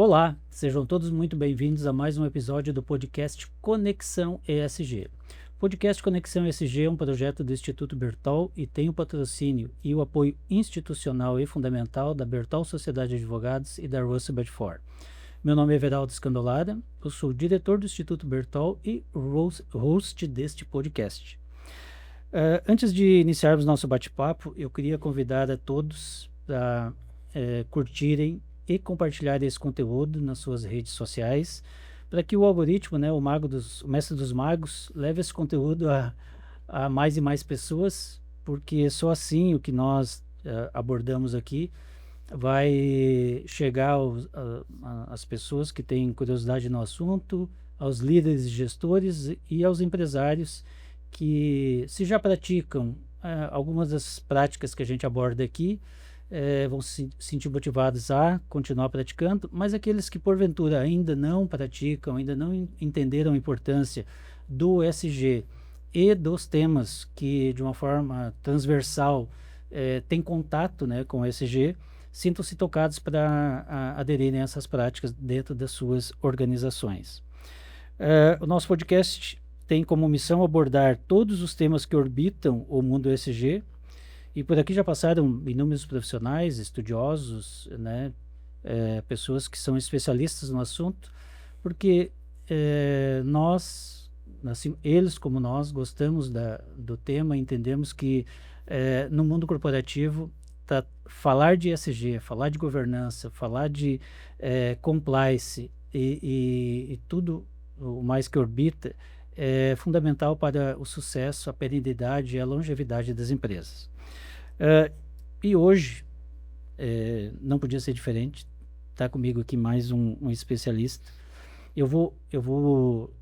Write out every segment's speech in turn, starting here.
Olá, sejam todos muito bem-vindos a mais um episódio do podcast Conexão ESG. O podcast Conexão ESG é um projeto do Instituto Bertol e tem o patrocínio e o apoio institucional e fundamental da Bertol Sociedade de Advogados e da Russell Bedford. Meu nome é Everaldo Scandolada, eu sou o diretor do Instituto Bertol e host deste podcast. Antes de iniciarmos nosso bate-papo, eu queria convidar a todos a curtirem e compartilhar esse conteúdo nas suas redes sociais, para que o algoritmo, né, o mestre dos magos, leve esse conteúdo a mais e mais pessoas, porque só assim o que nós abordamos aqui vai chegar às pessoas que têm curiosidade no assunto, aos líderes e gestores e aos empresários que, se já praticam algumas das práticas que a gente aborda aqui, vão se sentir motivados a continuar praticando, mas aqueles que porventura ainda não praticam, ainda não entenderam a importância do ESG e dos temas que de uma forma transversal têm contato, né, com o ESG, sintam-se tocados para aderirem a essas práticas dentro das suas organizações. O nosso podcast tem como missão abordar todos os temas que orbitam o mundo ESG. E por aqui já passaram inúmeros profissionais, estudiosos, né, pessoas que são especialistas no assunto, porque nós, assim, eles como nós, gostamos do tema, entendemos que no mundo corporativo, falar de ESG, falar de governança, falar de compliance e tudo o mais que orbita, é fundamental para o sucesso, a perenidade e a longevidade das empresas. E hoje, não podia ser diferente, está comigo aqui mais um especialista. Eu vou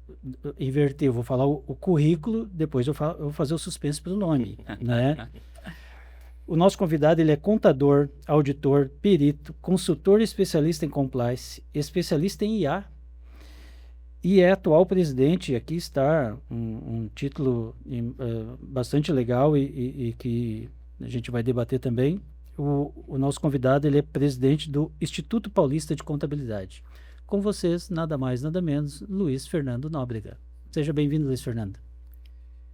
inverter, eu vou falar o currículo, depois eu vou fazer o suspense pelo nome, né? O nosso convidado, ele é contador, auditor, perito, consultor especialista em compliance, especialista em IA, e é atual presidente. Aqui está um título bastante legal e que a gente vai debater também. O nosso convidado, ele é presidente do Instituto Paulista de Contabilidade. Com vocês, nada mais, nada menos, Luiz Fernando Nóbrega. Seja bem-vindo, Luiz Fernando.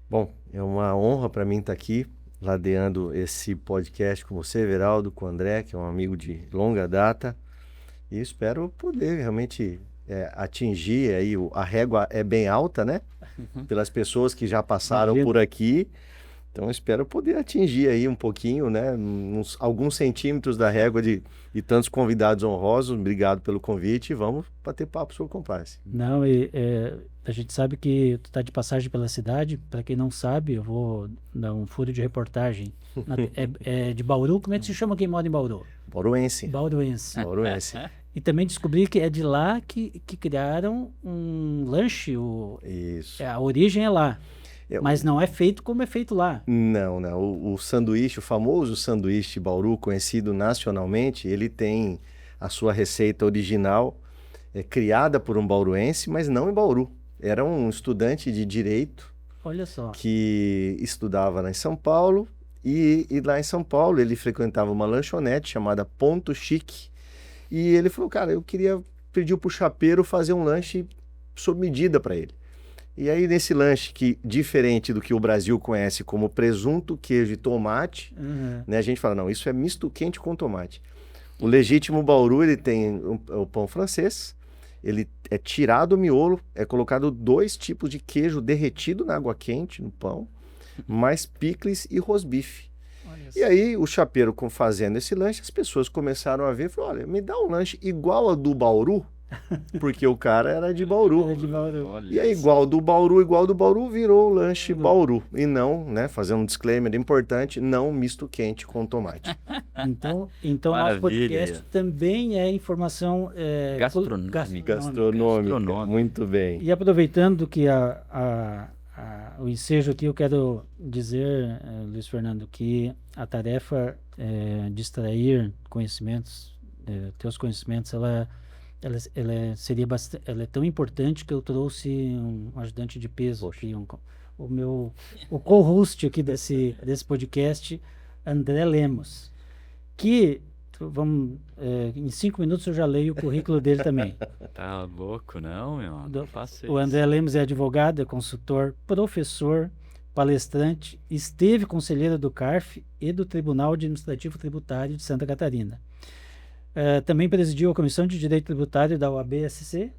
Bom, é uma honra para mim estar aqui, ladeando esse podcast com você, Everaldo, com o André, que é um amigo de longa data, e espero poder realmente atingir aí, a régua é bem alta, né? Pelas pessoas que já passaram por aqui. Então, eu espero poder atingir aí um pouquinho, né, alguns centímetros da régua de tantos convidados honrosos. Obrigado pelo convite e vamos bater papo sobre compliance. Não, a gente sabe que tu está de passagem pela cidade. Para quem não sabe, eu vou dar um furo de reportagem. É de Bauru? Como é que se chama quem mora em Bauru? Bauruense. Bauruense. Bauruense. E também descobri que é de lá que criaram um lanche. Isso. A origem é lá. Mas não é feito como é feito lá. Não. O sanduíche, o famoso sanduíche Bauru, conhecido nacionalmente, ele tem a sua receita original, criada por um bauruense, mas não em Bauru. Era um estudante de direito. Olha só. Que estudava lá em São Paulo, e lá em São Paulo ele frequentava uma lanchonete chamada Ponto Chique, e ele falou, cara, pediu pro chapeiro fazer um lanche sob medida para ele. E aí, nesse lanche, que diferente do que o Brasil conhece como presunto, queijo e tomate, né, a gente fala, não, isso é misto quente com tomate. O legítimo Bauru, ele tem o pão francês, ele é tirado o miolo, é colocado 2 tipos de queijo derretido na água quente, no pão, mais picles e rosbife. E aí, o chapeiro fazendo esse lanche, as pessoas começaram a ver e falaram, olha, me dá um lanche igual ao do Bauru, porque o cara era de Bauru. E aí, igual do Bauru, virou o lanche Bauru. E não, né, fazendo um disclaimer importante, não misto quente com tomate. Então nosso podcast também é informação gastronômica. Muito bem. E aproveitando que o ensejo aqui, eu quero dizer, Luiz Fernando, que a tarefa de extrair conhecimentos, teus conhecimentos, ela é tão importante que eu trouxe um ajudante de peso aqui, o co-host aqui desse podcast, André Lemos, que vamos, em 5 minutos eu já leio o currículo dele também. Tá louco, não, meu? Faça O André isso. Lemos é advogado, é consultor, professor, palestrante, esteve conselheiro do CARF e do Tribunal Administrativo Tributário de Santa Catarina. Também presidiu a Comissão de Direito Tributário da OAB-SC,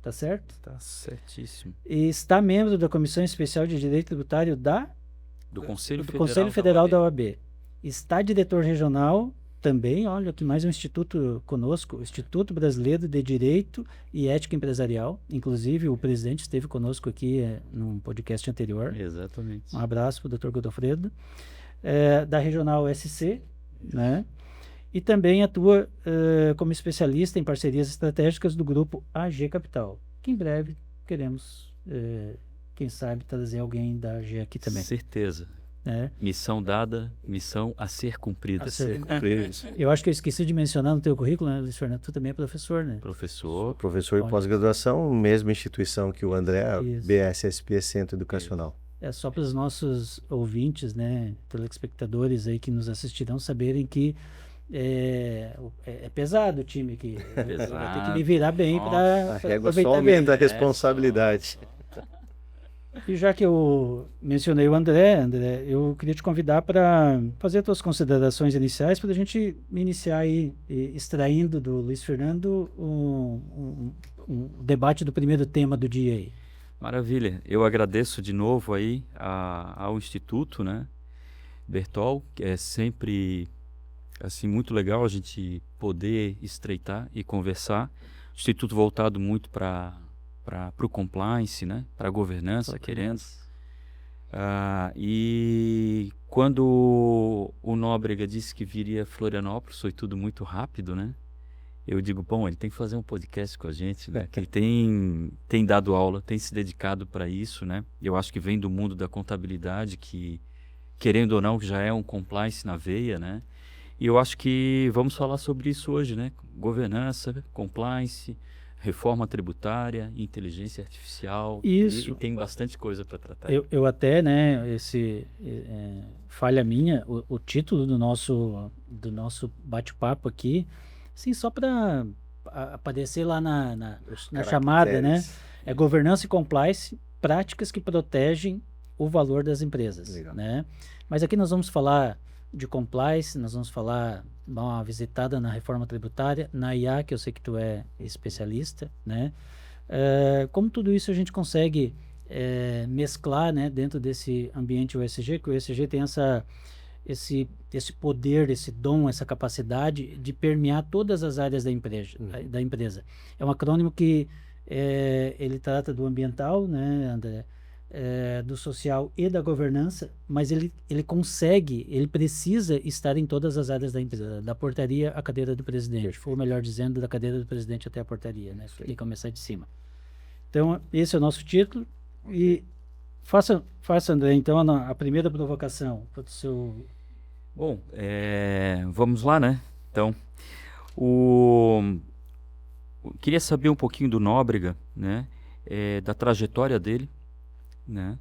tá certo? Tá certíssimo. E está membro da Comissão Especial de Direito Tributário Do Conselho do Conselho Federal da OAB. Está diretor regional também, olha, aqui mais um instituto conosco, o Instituto Brasileiro de Direito e Ética Empresarial. Inclusive, o presidente esteve conosco aqui num podcast anterior. Exatamente. Um abraço para o Dr. Godofredo. Da Regional SC, né? E também atua como especialista em parcerias estratégicas do grupo AG Capital, que em breve queremos, quem sabe, trazer alguém da AG aqui também. Certeza. Missão dada, missão a ser cumprida. Eu acho que eu esqueci de mencionar no teu currículo, né, Luiz Fernando? Tu também é professor, né? Professor. Professor de pós-graduação, mesma instituição que o André, Isso. BSSP, Centro Educacional. É só para os nossos ouvintes, né, telespectadores aí que nos assistirão saberem que é pesado o time aqui. Pesado. Vai ter que me virar bem para A régua aproveitar só aumenta a bem. responsabilidade. E já que eu mencionei o André, eu queria te convidar para fazer as tuas considerações iniciais para a gente iniciar aí, extraindo do Luiz Fernando um debate do primeiro tema do dia aí. Maravilha. Eu agradeço de novo aí ao Instituto, né, Bertol, que é sempre assim muito legal a gente poder estreitar e conversar. Instituto voltado muito para o compliance, né, para a governança, querendo. E quando o Nóbrega disse que viria a Florianópolis, foi tudo muito rápido, né? Eu digo, bom, ele tem que fazer um podcast com a gente, né? Que ele tem dado aula, tem se dedicado para isso, né? Eu acho que vem do mundo da contabilidade, que, querendo ou não, já é um compliance na veia, né? E eu acho que vamos falar sobre isso hoje, né? Governança, compliance, reforma tributária, inteligência artificial. Isso. E tem bastante coisa para tratar. Eu até, né, falha minha, o título do nosso bate-papo aqui, assim, só para aparecer lá na chamada, né? É governança e compliance, práticas que protegem o valor das empresas, né? Mas aqui nós vamos falar de compliance, nós vamos dar uma visitada na reforma tributária, na IA, que eu sei que tu é especialista, né? Como tudo isso a gente consegue mesclar, né, dentro desse ambiente USG, que o USG tem esse poder, esse dom, essa capacidade de permear todas as áreas da empresa. É um acrônimo que ele trata do ambiental, né, André, do social e da governança, mas ele precisa estar em todas as áreas da empresa, da portaria à cadeira do presidente, ou melhor dizendo, da cadeira do presidente até a portaria, né? Tem que começar de cima. Então, esse é o nosso título, e faça, André, então, a primeira provocação para o seu... Bom, vamos lá, né? Então, eu queria saber um pouquinho do Nóbrega, né? Da trajetória dele, né?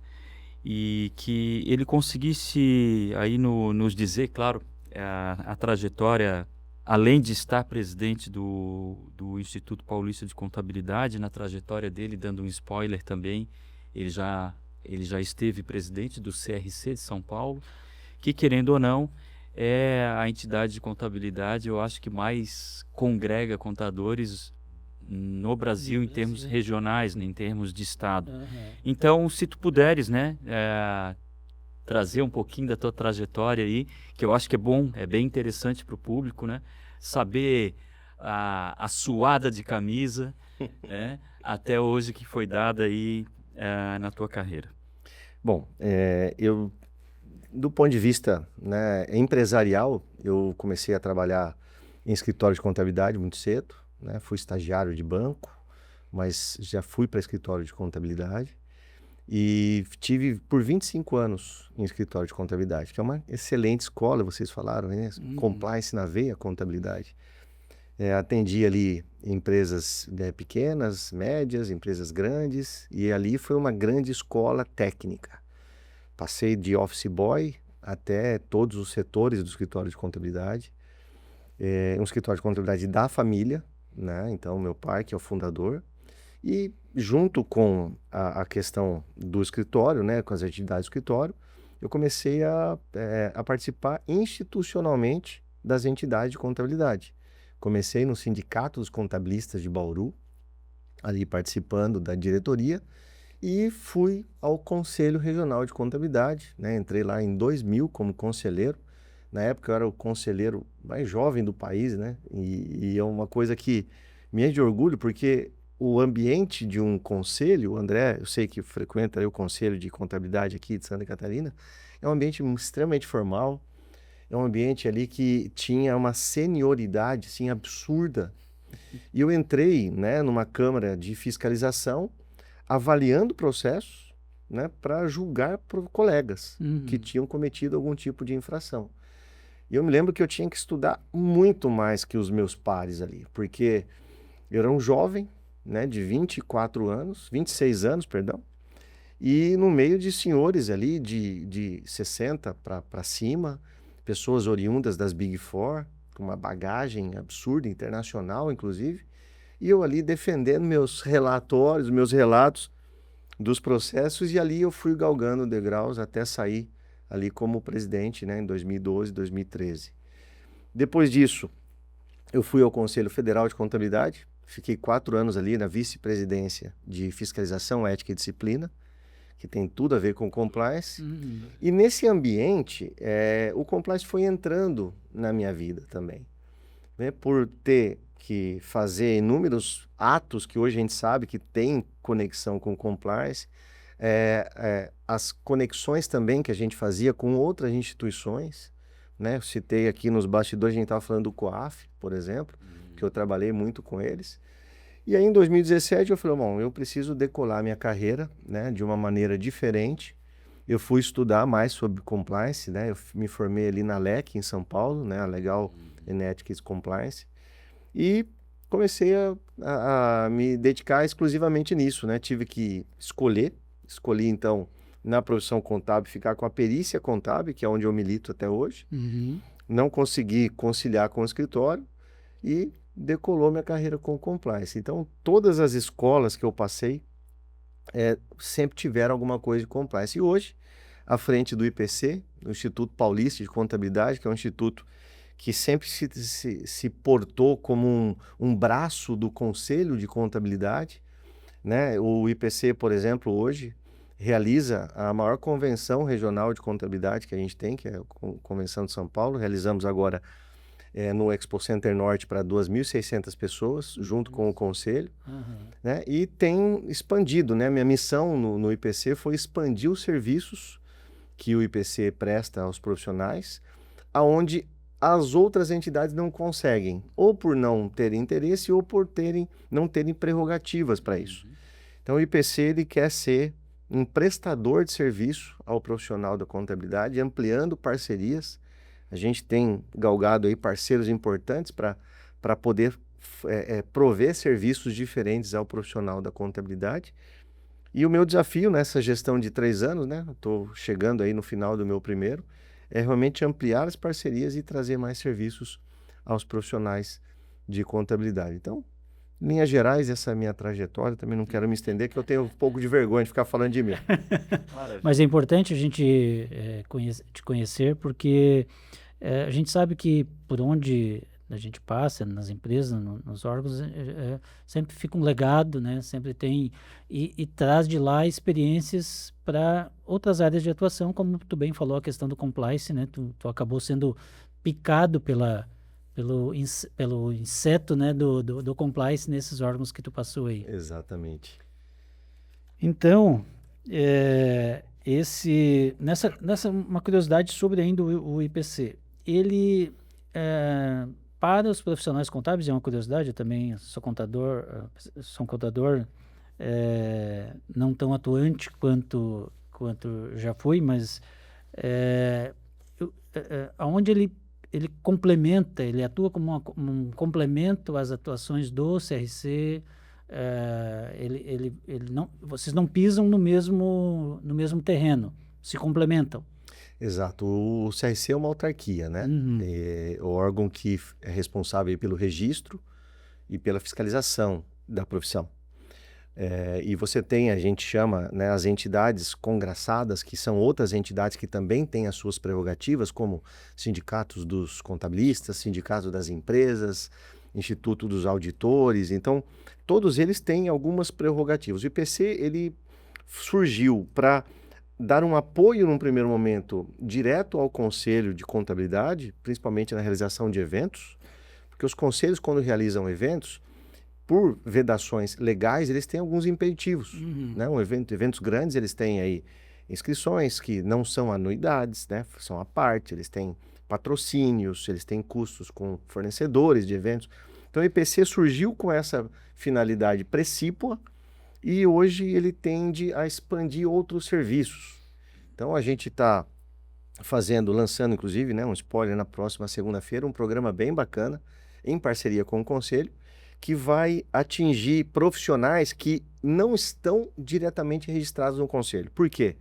E que ele conseguisse aí nos dizer, claro, a trajetória, além de estar presidente do Instituto Paulista de Contabilidade, na trajetória dele, dando um spoiler também, ele já esteve presidente do CRC de São Paulo, que, querendo ou não, é a entidade de contabilidade, eu acho que mais congrega contadores no Brasil em termos regionais, né, em termos de estado. Então, se tu puderes, né, trazer um pouquinho da tua trajetória aí, que eu acho que é bom, é bem interessante para o público, né, saber a suada de camisa, né, até hoje que foi dada aí na tua carreira. Bom, do ponto de vista, né, empresarial, eu comecei a trabalhar em escritório de contabilidade muito cedo, né? Fui estagiário de banco, mas já fui para escritório de contabilidade e tive por 25 anos em escritório de contabilidade, que é uma excelente escola, vocês falaram, né? Compliance na veia, contabilidade. Atendi ali empresas pequenas, médias, empresas grandes, e ali foi uma grande escola técnica. Passei de office boy até todos os setores do escritório de contabilidade. um escritório de contabilidade da família, né? Então, meu pai, que é o fundador, e junto com a questão do escritório, né, com as atividades do escritório, eu comecei a participar institucionalmente das entidades de contabilidade. Comecei no Sindicato dos Contabilistas de Bauru, ali participando da diretoria, e fui ao Conselho Regional de Contabilidade, né? Entrei lá em 2000 como conselheiro. Na época eu era o conselheiro mais jovem do país, né? E é uma coisa que me enche de orgulho, porque o ambiente de um conselho, o André, eu sei que frequenta aí o Conselho de Contabilidade aqui de Santa Catarina, é um ambiente extremamente formal, é um ambiente ali que tinha uma senioridade, assim, absurda. E eu entrei, né, numa câmara de fiscalização, avaliando processos, né, para julgar colegas que tinham cometido algum tipo de infração. E eu me lembro que eu tinha que estudar muito mais que os meus pares ali, porque eu era um jovem, né, de 26 anos, perdão, e no meio de senhores ali de 60 para cima, pessoas oriundas das Big Four, com uma bagagem absurda, internacional, inclusive, e eu ali defendendo meus relatórios, meus relatos dos processos, e ali eu fui galgando degraus até sair ali como presidente, né, em 2012, 2013. Depois disso, eu fui ao Conselho Federal de Contabilidade, fiquei 4 anos ali na vice-presidência de Fiscalização, Ética e Disciplina, que tem tudo a ver com compliance. E nesse ambiente, o compliance foi entrando na minha vida também, né? Por ter que fazer inúmeros atos que hoje a gente sabe que tem conexão com compliance, as conexões também que a gente fazia com outras instituições, né? Eu citei aqui nos bastidores, a gente estava falando do COAF, por exemplo, que eu trabalhei muito com eles. E aí em 2017 eu falei, bom, eu preciso decolar minha carreira, né, de uma maneira diferente. Eu fui estudar mais sobre compliance, né? Eu me formei ali na LEC em São Paulo, né, a Legal and Ethics Compliance, e comecei a me dedicar exclusivamente nisso, né? Tive que escolhi então na profissão contábil ficar com a perícia contábil, que é onde eu milito até hoje. Não consegui conciliar com o escritório e decolou minha carreira com compliance. Então, todas as escolas que eu passei sempre tiveram alguma coisa de compliance. E hoje, à frente do IPC, o Instituto Paulista de Contabilidade, que é um instituto que sempre se portou como um braço do Conselho de Contabilidade, né? O IPC, por exemplo, hoje realiza a maior convenção regional de contabilidade que a gente tem, que é a Convenção de São Paulo. Realizamos agora no Expo Center Norte para 2.600 pessoas, junto com o Conselho, né? E tem expandido, né? Minha missão no IPC foi expandir os serviços que o IPC presta aos profissionais, aonde as outras entidades não conseguem, ou por não terem interesse, ou por não terem prerrogativas para isso. Então o IPC ele quer ser um prestador de serviço ao profissional da contabilidade, ampliando parcerias. A gente tem galgado aí parceiros importantes para poder prover serviços diferentes ao profissional da contabilidade. E o meu desafio nessa gestão de 3 anos, né? Estou chegando aí no final do meu primeiro, é realmente ampliar as parcerias e trazer mais serviços aos profissionais de contabilidade. Então, em linhas gerais, essa é a minha trajetória. Também não quero me estender, que eu tenho um pouco de vergonha de ficar falando de mim. Mas é importante a gente te conhecer, porque a gente sabe que por onde a gente passa, nas empresas, nos órgãos, sempre fica um legado, né? Sempre tem, e traz de lá experiências para outras áreas de atuação, como tu bem falou, a questão do compliance, né? Tu acabou sendo picado pelo inseto, né, do compliance nesses órgãos que tu passou aí. Exatamente. Então, nessa uma curiosidade sobre ainda o IPC, ele, para os profissionais contábeis, é uma curiosidade, eu também sou um contador não tão atuante quanto já fui, mas aonde ele complementa, ele atua como um complemento às atuações do CRC. Vocês não pisam no mesmo terreno, se complementam. Exato. O CRC é uma autarquia, né? É o órgão que é responsável pelo registro e pela fiscalização da profissão. E você tem, a gente chama, né, as entidades congraçadas, que são outras entidades que também têm as suas prerrogativas, como sindicatos dos contabilistas, sindicatos das empresas, Instituto dos Auditores. Então, todos eles têm algumas prerrogativas. O IPC, ele surgiu para dar um apoio num primeiro momento direto ao Conselho de Contabilidade, principalmente na realização de eventos, porque os conselhos, quando realizam eventos, por vedações legais, eles têm alguns impeditivos, né? Eventos grandes, eles têm aí inscrições que não são anuidades, né? São à parte, eles têm patrocínios, eles têm custos com fornecedores de eventos. Então, o IPC surgiu com essa finalidade precípua e hoje ele tende a expandir outros serviços. Então, a gente está lançando, inclusive, né, um spoiler na próxima segunda-feira, um programa bem bacana, em parceria com o Conselho, que vai atingir profissionais que não estão diretamente registrados no Conselho. Por quê?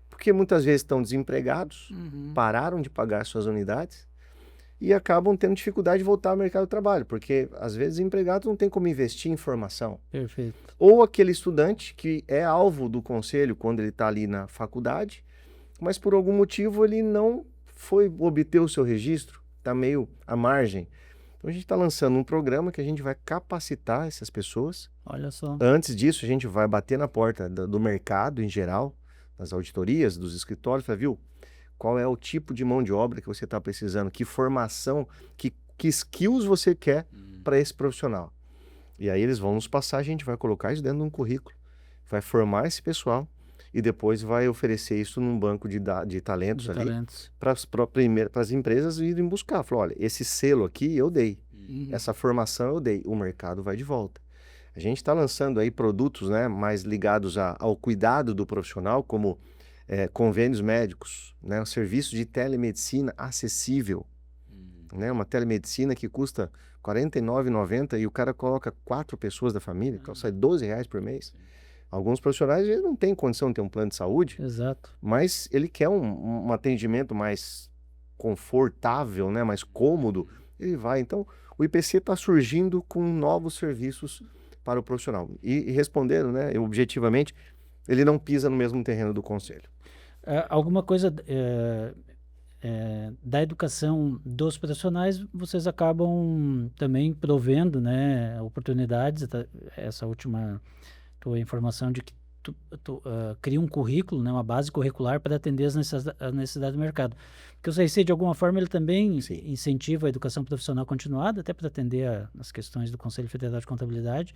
Porque muitas vezes estão desempregados, pararam de pagar suas unidades e acabam tendo dificuldade de voltar ao mercado do trabalho, porque às vezes empregados não têm como investir em formação. Perfeito. Ou aquele estudante que é alvo do Conselho quando ele está ali na faculdade, mas por algum motivo ele não foi obter o seu registro, está meio à margem. Então a gente está lançando um programa que a gente vai capacitar essas pessoas. Olha só. Antes disso, a gente vai bater na porta do mercado em geral, das auditorias, dos escritórios, para viu qual é o tipo de mão de obra que você está precisando, que formação, que skills você quer para esse profissional. E aí eles vão nos passar, a gente vai colocar isso dentro de um currículo, vai formar esse pessoal e depois vai oferecer isso num banco de talentos ali para as empresas irem buscar. Falar, olha, esse selo aqui eu dei, essa formação eu dei, o mercado vai de volta. A gente está lançando aí produtos, né, mais ligados ao cuidado do profissional, como convênios médicos, né, um serviço de telemedicina acessível, né, uma telemedicina que custa R$ 49,90 e o cara coloca 4 pessoas da família, então sai R$ 12 por mês. Alguns profissionais eles não têm condição de ter um plano de saúde, Exato. mas ele quer um atendimento mais confortável, né, mais cômodo, ele vai. Então, o IPC está surgindo com novos serviços para o profissional. E respondendo, né, objetivamente, ele não pisa no mesmo terreno do Conselho. Alguma coisa da educação dos profissionais, vocês acabam também provendo, né, oportunidades. Essa última tua informação de que tu cria um currículo, né, uma base curricular para atender as necessidades do mercado. Porque o CRC, de alguma forma, ele também incentiva a educação profissional continuada, até para atender as questões do Conselho Federal de Contabilidade,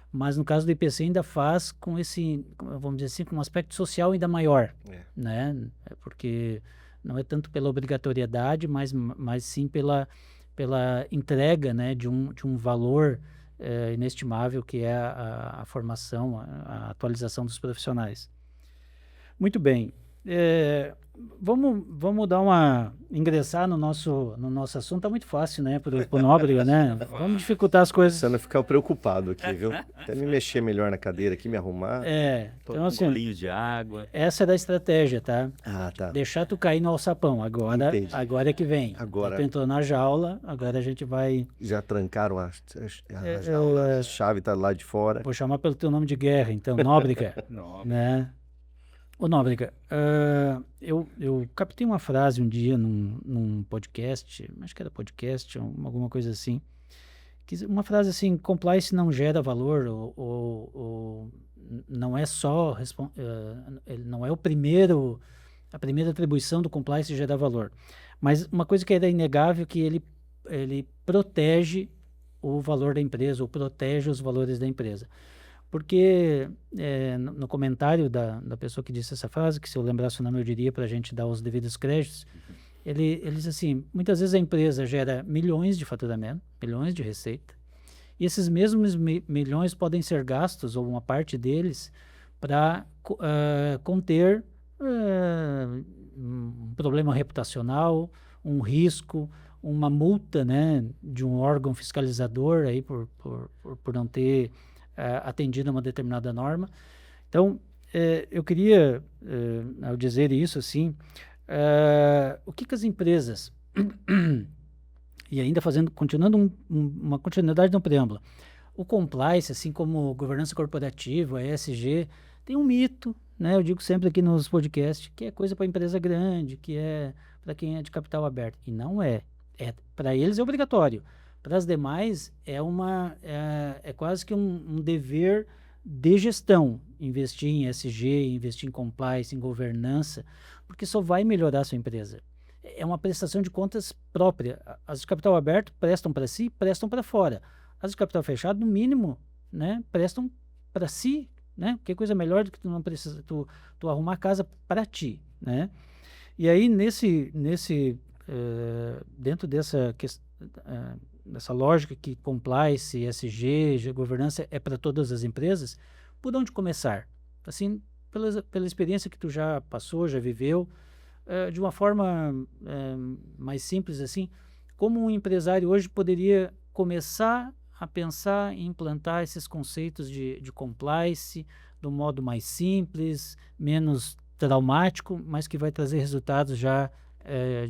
mas no caso do IPC ainda faz com esse, vamos dizer assim, com um aspecto social ainda maior, né? Porque não é tanto pela obrigatoriedade, mas sim pela entrega, né, de um valor inestimável que é a formação, a atualização dos profissionais. Muito bem. Vamos ingressar no nosso assunto. Tá muito fácil, né, pro Nóbrega, né? Vamos dificultar as coisas. Você não ficar preocupado aqui, viu? Até me mexer melhor na cadeira aqui, me arrumar. Então assim, um bolinho de água. Essa é da estratégia, tá? Tá. Deixar tu cair no alçapão. Agora é que vem. Agora. Tu entrou na jaula, agora a gente vai... Já trancaram a chave, tá lá de fora. Vou chamar pelo teu nome de guerra, então, Nóbrega. Né? Ô, Nóbrega, eu captei uma frase um dia num podcast, acho que era podcast, alguma coisa assim, uma frase assim: compliance não gera valor, ou não é só, não é a primeira atribuição do compliance gerar valor, mas uma coisa que era inegável, que ele protege o valor da empresa, ou protege os valores da empresa. Porque no comentário da pessoa que disse essa frase, que se eu lembrasse o nome eu diria para a gente dar os devidos créditos, ele diz assim: muitas vezes a empresa gera milhões de faturamento, milhões de receita, e esses mesmos milhões podem ser gastos, ou uma parte deles, para conter um problema reputacional, um risco, uma multa, né, de um órgão fiscalizador aí por não ter atendido a uma determinada norma. Então, eu queria, ao dizer isso, assim, O que as empresas, e ainda continuando uma continuidade no preâmbulo, o compliance, assim como governança corporativa, ESG, tem um mito, né? Eu digo sempre aqui nos podcasts, que é coisa para empresa grande, que é para quem é de capital aberto. E não é. Para eles é obrigatório. Para as demais, é quase que um dever de gestão investir em ESG, investir em compliance, em governança, porque só vai melhorar a sua empresa. É uma prestação de contas própria. As de capital aberto prestam para si, prestam para fora. As de capital fechado, no mínimo, né, prestam para si, né? Porque coisa melhor do que tu não precisa tu arrumar a casa para ti, né? E aí dentro dessa lógica que compliance, ESG, governança é para todas as empresas, por onde começar? Assim, pela experiência que tu já passou, já viveu, de uma forma mais simples assim, como um empresário hoje poderia começar a pensar em implantar esses conceitos de compliance do modo mais simples, menos traumático, mas que vai trazer resultados já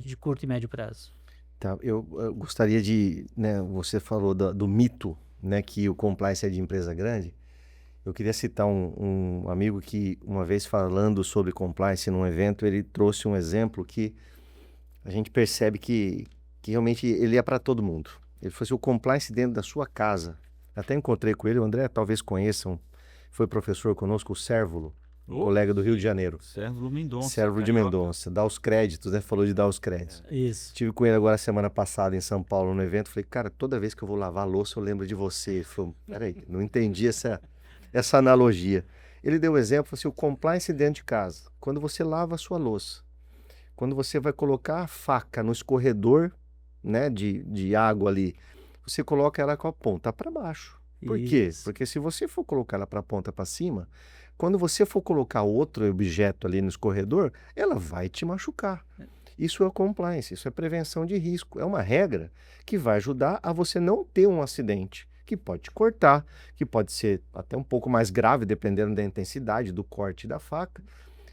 de curto e médio prazo. Tá, eu gostaria de, né, você falou do mito, né, que o compliance é de empresa grande. Eu queria citar um amigo que, uma vez falando sobre compliance num evento, ele trouxe um exemplo que a gente percebe que realmente ele é para todo mundo. Ele falou assim, o compliance dentro da sua casa. Até encontrei com ele, o André talvez conheçam, foi professor conosco, o Sérvulo, um colega do Rio de Janeiro. Sérvulo Mendonça. Sérvulo de Mendonça, dá os créditos, né? Falou de dar os créditos. Isso. Estive com ele agora semana passada em São Paulo no evento, falei, cara, toda vez que eu vou lavar a louça eu lembro de você. Ele falou, peraí, não entendi essa analogia. Ele deu o exemplo, assim, o compliance dentro de casa, quando você lava a sua louça, quando você vai colocar a faca no escorredor, né, de água ali, você coloca ela com a ponta para baixo. Por quê? Porque se você for colocar ela para a ponta para cima, quando você for colocar outro objeto ali no escorredor, ela vai te machucar. Isso é compliance, isso é prevenção de risco. É uma regra que vai ajudar a você não ter um acidente, que pode te cortar, que pode ser até um pouco mais grave, dependendo da intensidade do corte da faca.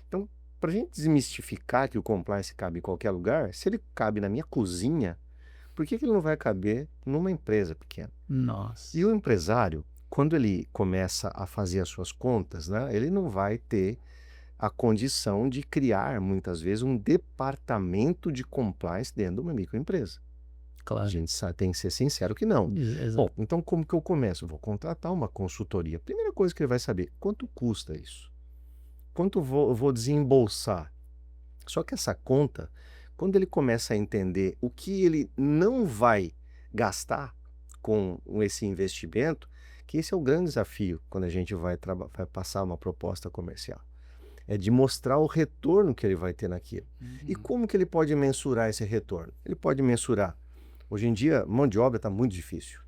Então, para a gente desmistificar que o compliance cabe em qualquer lugar, se ele cabe na minha cozinha, por que ele não vai caber numa empresa pequena? Nossa. E o empresário, quando ele começa a fazer as suas contas, né, ele não vai ter a condição de criar, muitas vezes, um departamento de compliance dentro de uma microempresa. Claro. A gente tem que ser sincero que não. Exato. Bom, então como que eu começo? Vou contratar uma consultoria. Primeira coisa que ele vai saber, quanto custa isso? Quanto eu vou desembolsar? Só que essa conta, quando ele começa a entender o que ele não vai gastar com esse investimento, que esse é o grande desafio quando a gente vai passar uma proposta comercial. É de mostrar o retorno que ele vai ter naquilo. E como que ele pode mensurar esse retorno? Ele pode mensurar. Hoje em dia, mão de obra está muito difícil.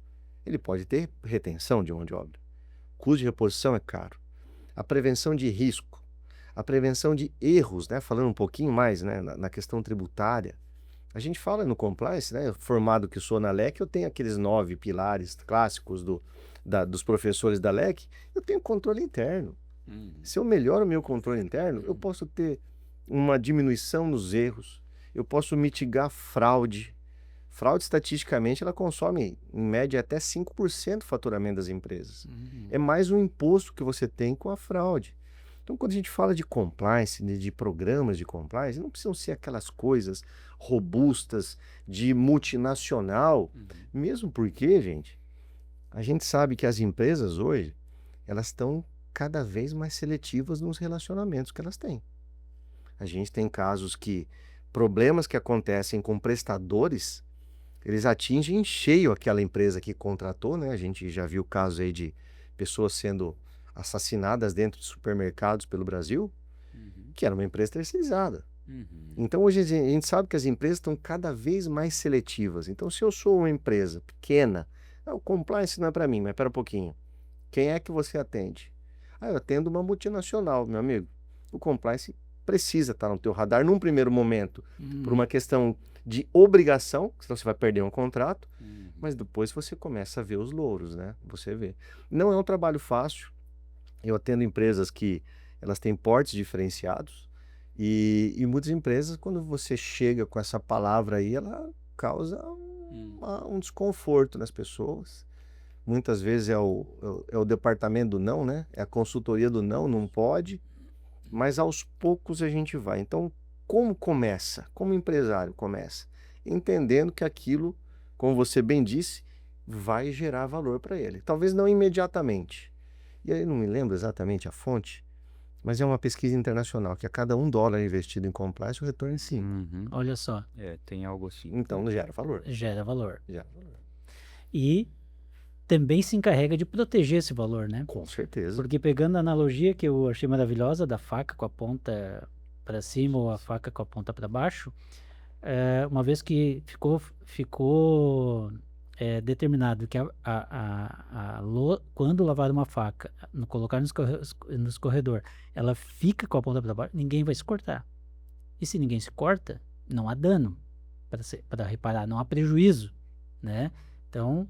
Ele pode ter retenção de mão de obra. Custo de reposição é caro. A prevenção de risco. A prevenção de erros, né? Falando um pouquinho mais, né? na questão tributária. A gente fala no compliance, né? Formado que sou na LEC, eu tenho aqueles 9 pilares clássicos dos professores da LEC. Eu tenho controle interno. Se eu melhoro o meu controle interno, eu posso ter uma diminuição nos erros, eu posso mitigar fraude. Fraude, estatisticamente, ela consome, em média, até 5% do faturamento das empresas. É mais um imposto que você tem com a fraude. Então, quando a gente fala de compliance, de programas de compliance, não precisam ser aquelas coisas robustas de multinacional, mesmo porque, gente, a gente sabe que as empresas hoje, elas estão cada vez mais seletivas nos relacionamentos que elas têm. A gente tem casos que problemas que acontecem com prestadores, eles atingem em cheio aquela empresa que contratou, né? A gente já viu casos aí de pessoas sendo assassinadas dentro de supermercados pelo Brasil, que era uma empresa terceirizada. Então hoje a gente sabe que as empresas estão cada vez mais seletivas. Então se eu sou uma empresa pequena, o compliance não é para mim, mas espera um pouquinho. Quem é que você atende? Eu atendo uma multinacional, meu amigo. O compliance precisa estar no teu radar num primeiro momento, por uma questão de obrigação, senão você vai perder um contrato, mas depois você começa a ver os louros, né? Você vê. Não é um trabalho fácil. Eu atendo empresas que elas têm portes diferenciados. E muitas empresas, quando você chega com essa palavra aí, ela causa um desconforto nas pessoas. Muitas vezes é o departamento do não, né? É a consultoria do não, não pode. Mas aos poucos a gente vai. Então, como começa? Como empresário começa? Entendendo que aquilo, como você bem disse, vai gerar valor para ele. Talvez não imediatamente. E aí não me lembro exatamente a fonte, mas é uma pesquisa internacional, que a cada $1 investido em compliance, o retorno é 5. Uhum. Olha só, Tem algo assim. Então não gera valor. gera valor. Gera valor. E também se encarrega de proteger esse valor, né? Com certeza. Porque pegando a analogia que eu achei maravilhosa da faca com a ponta para cima ou a faca com a ponta para baixo, uma vez que ficou determinado que quando lavar uma faca, colocar no escorredor, ela fica com a ponta para baixo, ninguém vai se cortar. E se ninguém se corta, não há dano para reparar, não há prejuízo, né? Então,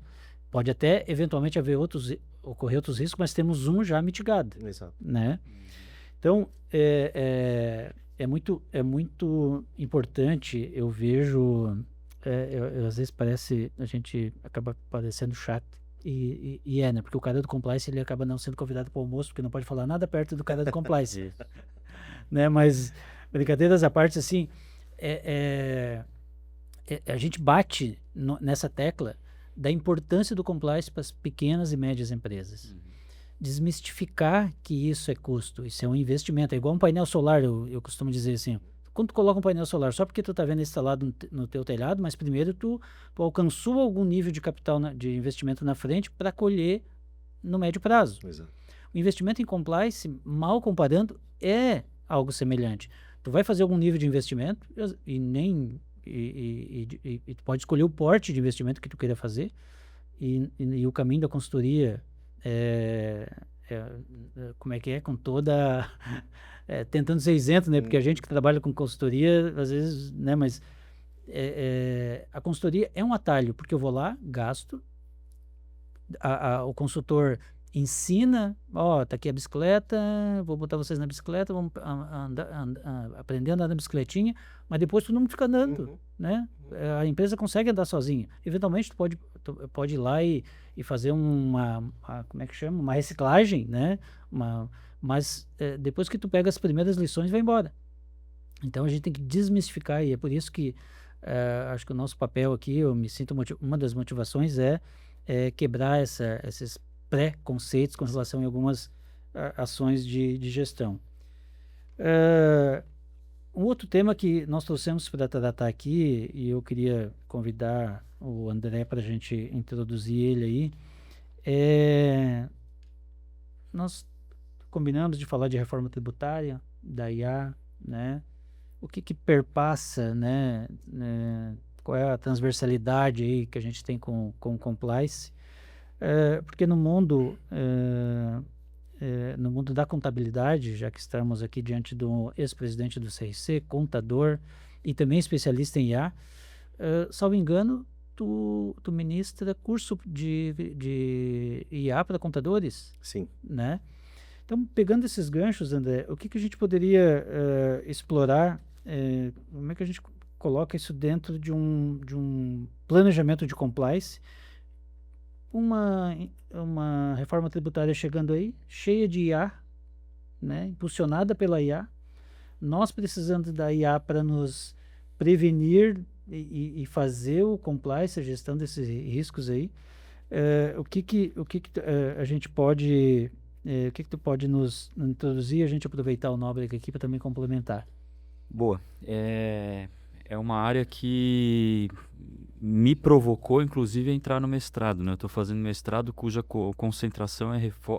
pode até eventualmente ocorrer outros riscos, mas temos um já mitigado, Exato. né? Então, é muito importante, eu vejo, às vezes a gente acaba parecendo chato, né? Porque o cara do compliance, ele acaba não sendo convidado para o almoço, porque não pode falar nada perto do cara do compliance, né? Mas, brincadeiras à parte, assim, a gente bate nessa tecla da importância do compliance para as pequenas e médias empresas. Desmistificar que isso é custo, isso é um investimento. É igual um painel solar, eu costumo dizer assim, quando tu coloca um painel solar, só porque tu está vendo instalado no teu telhado, mas primeiro tu alcançou algum nível de capital, de investimento na frente para colher no médio prazo. Exato. O investimento em compliance, mal comparando, é algo semelhante. Tu vai fazer algum nível de investimento e tu pode escolher o porte de investimento que tu queira fazer e o caminho da consultoria como é que é? Com toda... tentando ser isento, né? Porque a gente que trabalha com consultoria, às vezes, né? Mas a consultoria é um atalho, porque eu vou lá, gasto, o consultor ensina, tá aqui a bicicleta, vou botar vocês na bicicleta, vamos aprender a andar na bicicletinha, mas depois todo mundo fica andando, né? A empresa consegue andar sozinha. Eventualmente tu pode ir lá e fazer como é que chama? Uma reciclagem, né? Mas depois que tu pega as primeiras lições, vai embora. Então a gente tem que desmistificar, e é por isso que acho que o nosso papel aqui, eu me sinto uma das motivações é quebrar esses pré-conceitos com relação a algumas ações de gestão. Um outro tema que nós trouxemos para tratar aqui, e eu queria convidar o André para a gente introduzir ele aí, nós combinamos de falar de reforma tributária, da IA, né? O que perpassa, né? Qual é a transversalidade aí que a gente tem com o compliance? Porque no mundo da contabilidade, já que estamos aqui diante do ex-presidente do CRC, contador e também especialista em IA, salvo engano, tu ministra curso de IA para contadores? Sim. Né? Então, pegando esses ganchos, André, o que a gente poderia explorar? Como é que a gente coloca isso dentro de um planejamento de compliance? Uma reforma tributária chegando aí, cheia de IA, né, impulsionada pela IA, nós precisando da IA para nos prevenir e fazer o compliance, a gestão desses riscos aí. O que a gente pode, o que tu pode nos introduzir, a gente aproveitar o Nóbrega aqui para também complementar? Boa. É uma área que me provocou, inclusive, a entrar no mestrado, né? Eu estou fazendo mestrado cuja concentração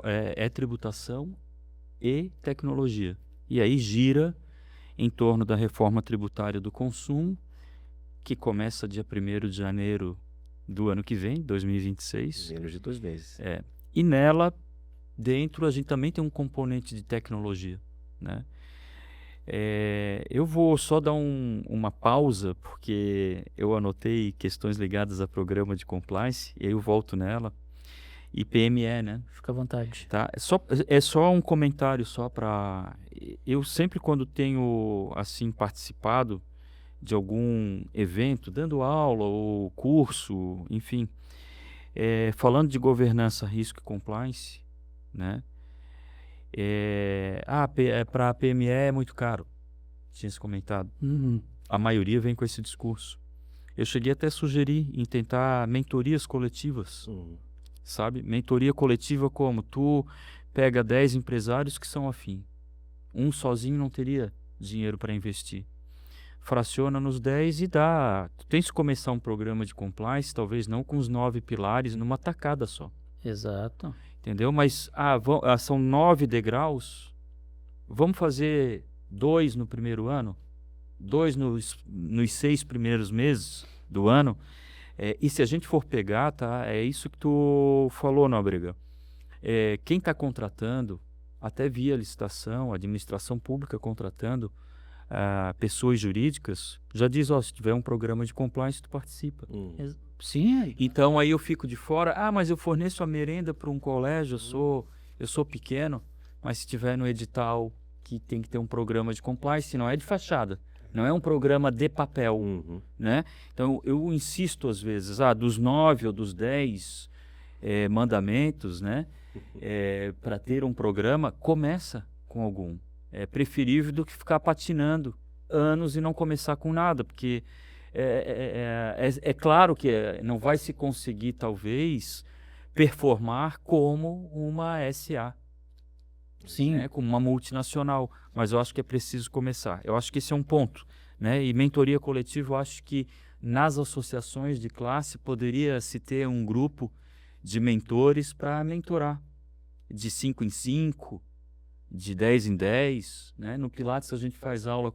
é tributação e tecnologia. E aí gira em torno da reforma tributária do consumo, que começa dia 1º de janeiro do ano que vem, 2026. Menos de 2 meses. E nela, dentro, a gente também tem um componente de tecnologia, né? Eu vou só dar uma pausa, porque eu anotei questões ligadas a programa de compliance, e aí eu volto nela. e PME, né? Fica à vontade. Tá? É só um comentário só para... Eu sempre quando tenho, assim, participado de algum evento, dando aula ou curso, enfim, falando de governança, risco e compliance, né? Para a PME é muito caro, tinha se comentado. Uhum. A maioria vem com esse discurso. Eu cheguei até a sugerir em tentar mentorias coletivas, sabe? Mentoria coletiva como? Tu pega 10 empresários que são afim. Um sozinho não teria dinheiro para investir. Fraciona nos 10 e dá. Tu tens que começar um programa de compliance, talvez não com os 9 pilares, numa tacada só. Exato. Entendeu? Mas são 9 degraus. Vamos fazer 2 no primeiro ano? 2 nos 6 primeiros meses do ano? E se a gente for pegar, tá? É isso que tu falou, Nóbrega. Quem está contratando, até via licitação, administração pública contratando pessoas jurídicas, já diz, se tiver um programa de compliance, tu participa. Sim. Então aí eu fico de fora, mas eu forneço a merenda para um colégio, eu sou pequeno, mas se tiver no edital que tem que ter um programa de compliance, não é de fachada, não é um programa de papel, né? Então eu insisto às vezes, dos 9 ou dos 10 mandamentos, né? Para ter um programa, começa com algum. É preferível do que ficar patinando anos e não começar com nada, porque é claro que não vai se conseguir, talvez, performar como uma SA. Sim. Como uma multinacional, mas eu acho que é preciso começar. Eu acho que esse é um ponto, né? E mentoria coletiva, eu acho que nas associações de classe poderia se ter um grupo de mentores para mentorar, de 5 em 5, de 10 em 10, né? No Pilates a gente faz aula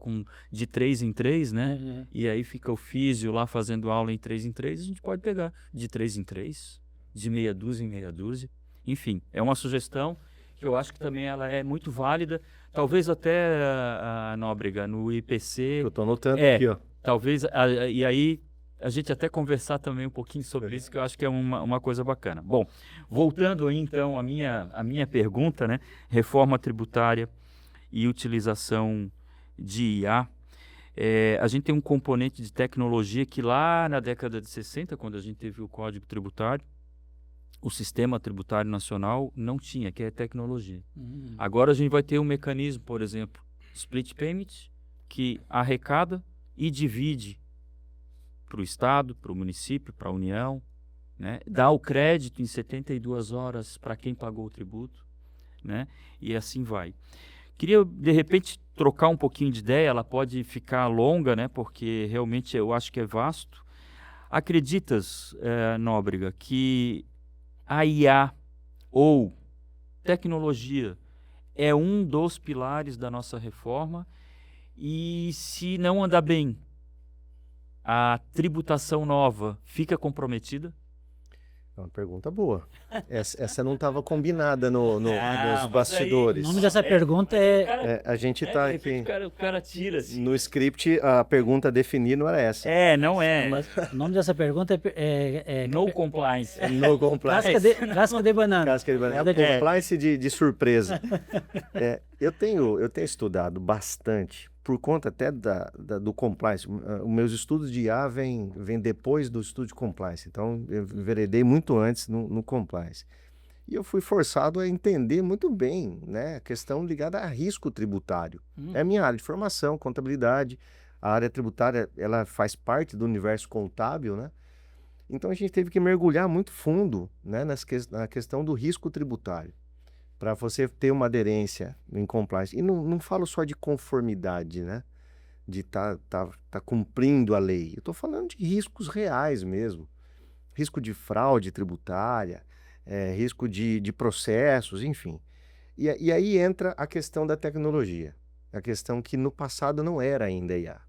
de 3 em 3, né? E aí fica o físio lá fazendo aula em 3 em 3, a gente pode pegar de 3 em 3, de meia dúzia em meia dúzia. Enfim, é uma sugestão que eu acho que também ela é muito válida. Talvez até, a Nóbrega, no IPC... Eu estou anotando aqui, ó. Talvez, e aí a gente até conversar também um pouquinho sobre isso, que eu acho que é uma coisa bacana. Bom, voltando aí, então à minha pergunta, né? Reforma tributária e utilização de IA. A gente tem um componente de tecnologia que lá na década de 60, quando a gente teve o Código Tributário, o Sistema Tributário Nacional não tinha, que é tecnologia. Agora a gente vai ter um mecanismo, por exemplo, split payment, que arrecada e divide para o Estado, para o município, para a União, né? Dá o crédito em 72 horas para quem pagou o tributo, né? E assim vai. Queria, de repente, trocar um pouquinho de ideia, ela pode ficar longa, né? Porque realmente eu acho que é vasto. Acreditas, Nóbrega, que a IA ou tecnologia é um dos pilares da nossa reforma e se não andar bem, a tributação nova fica comprometida? É uma pergunta boa. Essa não estava combinada nos bastidores. O nome dessa pergunta a gente está aqui. O cara tira assim. No script, a pergunta a definir não era essa. Não é. O nome dessa pergunta é No compliance. No compliance. Casca de banana. Casca de banana. Compliance de surpresa. Eu tenho estudado bastante, por conta até do compliance. Os meus estudos de IA vêm depois do estudo de compliance. Então, eu enveredei muito antes no compliance. E eu fui forçado a entender muito bem, né, a questão ligada a risco tributário. É a minha área de formação, contabilidade. A área tributária, ela faz parte do universo contábil, né? Então, a gente teve que mergulhar muito fundo, né, na questão do risco tributário, para você ter uma aderência em compliance. E não falo só de conformidade, né? De tá cumprindo a lei. Eu estou falando de riscos reais mesmo. Risco de fraude tributária, risco de processos, enfim. E aí entra a questão da tecnologia. A questão que no passado não era ainda IA.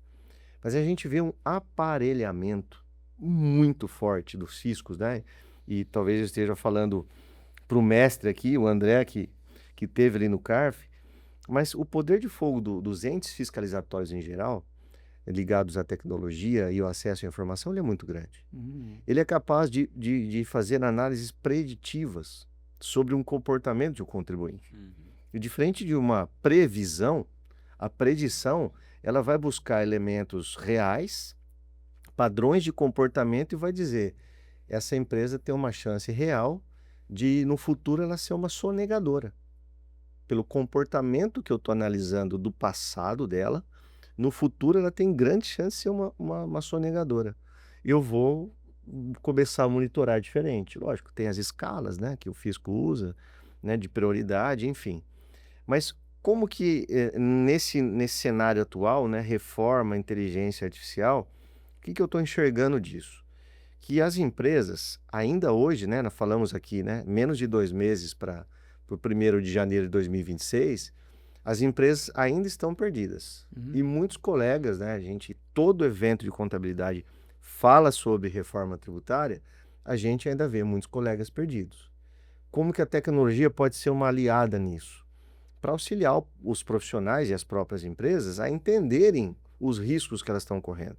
Mas a gente vê um aparelhamento muito forte dos fiscos, né? E talvez eu esteja falando para o mestre aqui, o André, que teve ali no CARF, mas o poder de fogo dos entes fiscalizatórios em geral ligados à tecnologia e o acesso à informação, ele é muito grande. Ele é capaz de fazer análises preditivas sobre um comportamento de um contribuinte. E diferente de uma previsão, a predição, ela vai buscar elementos reais, padrões de comportamento e vai dizer, essa empresa tem uma chance real de, no futuro, ela ser uma sonegadora. Pelo comportamento que eu estou analisando do passado dela, no futuro ela tem grande chance de ser uma sonegadora. Eu vou começar a monitorar diferente. Lógico, tem as escalas, né, que o fisco usa, né, de prioridade, enfim. Mas como que nesse cenário atual, né, reforma, inteligência artificial, o que eu estou enxergando disso? Que as empresas, ainda hoje, né, nós falamos aqui, né, menos de 2 meses para o 1º de janeiro de 2026, as empresas ainda estão perdidas. E muitos colegas, né, todo evento de contabilidade fala sobre reforma tributária, a gente ainda vê muitos colegas perdidos. Como que a tecnologia pode ser uma aliada nisso? Para auxiliar os profissionais e as próprias empresas a entenderem os riscos que elas estão correndo.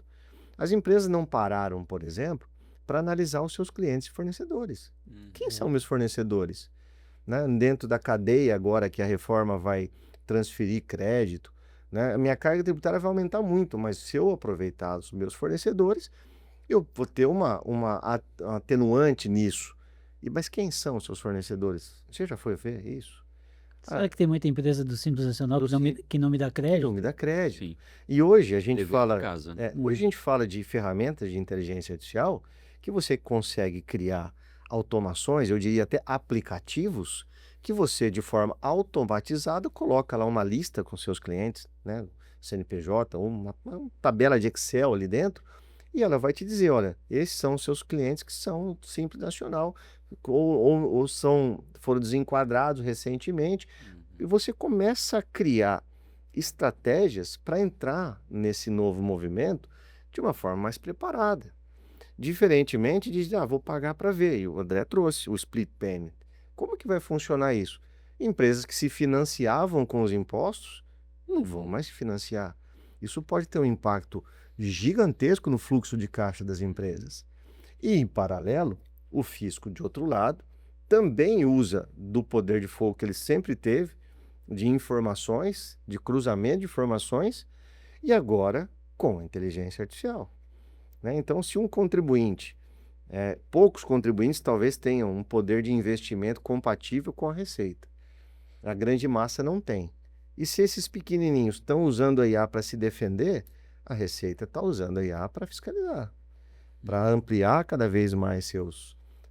As empresas não pararam, por exemplo, para analisar os seus clientes e fornecedores. Quem são meus fornecedores? Né? Dentro da cadeia agora que a reforma vai transferir crédito, né? A minha carga tributária vai aumentar muito, mas se eu aproveitar os meus fornecedores, eu vou ter uma atenuante nisso. Mas quem são os seus fornecedores? Você já foi ver isso? Será que tem muita empresa do Simples Nacional que não me dá crédito? Que não me dá crédito. Sim. E hoje a gente fala, casa, né? hoje a gente fala de ferramentas de inteligência artificial que você consegue criar automações, eu diria até aplicativos, que você de forma automatizada coloca lá uma lista com seus clientes, né, CNPJ, uma tabela de Excel ali dentro, e ela vai te dizer, olha, esses são os seus clientes que são Simples Nacional, ou foram desenquadrados recentemente, e você começa a criar estratégias para entrar nesse novo movimento de uma forma mais preparada. Diferentemente de, vou pagar para ver, e o André trouxe o split payment. Como que vai funcionar isso? Empresas que se financiavam com os impostos não vão mais se financiar. Isso pode ter um impacto gigantesco no fluxo de caixa das empresas. E, em paralelo, o fisco, de outro lado, também usa do poder de fogo que ele sempre teve, de informações, de cruzamento de informações, e agora com a inteligência artificial. Né? Então, se um contribuinte, poucos contribuintes talvez tenham um poder de investimento compatível com a Receita. A grande massa não tem. E se esses pequenininhos estão usando a IA para se defender, a Receita está usando a IA para fiscalizar, para ampliar cada vez mais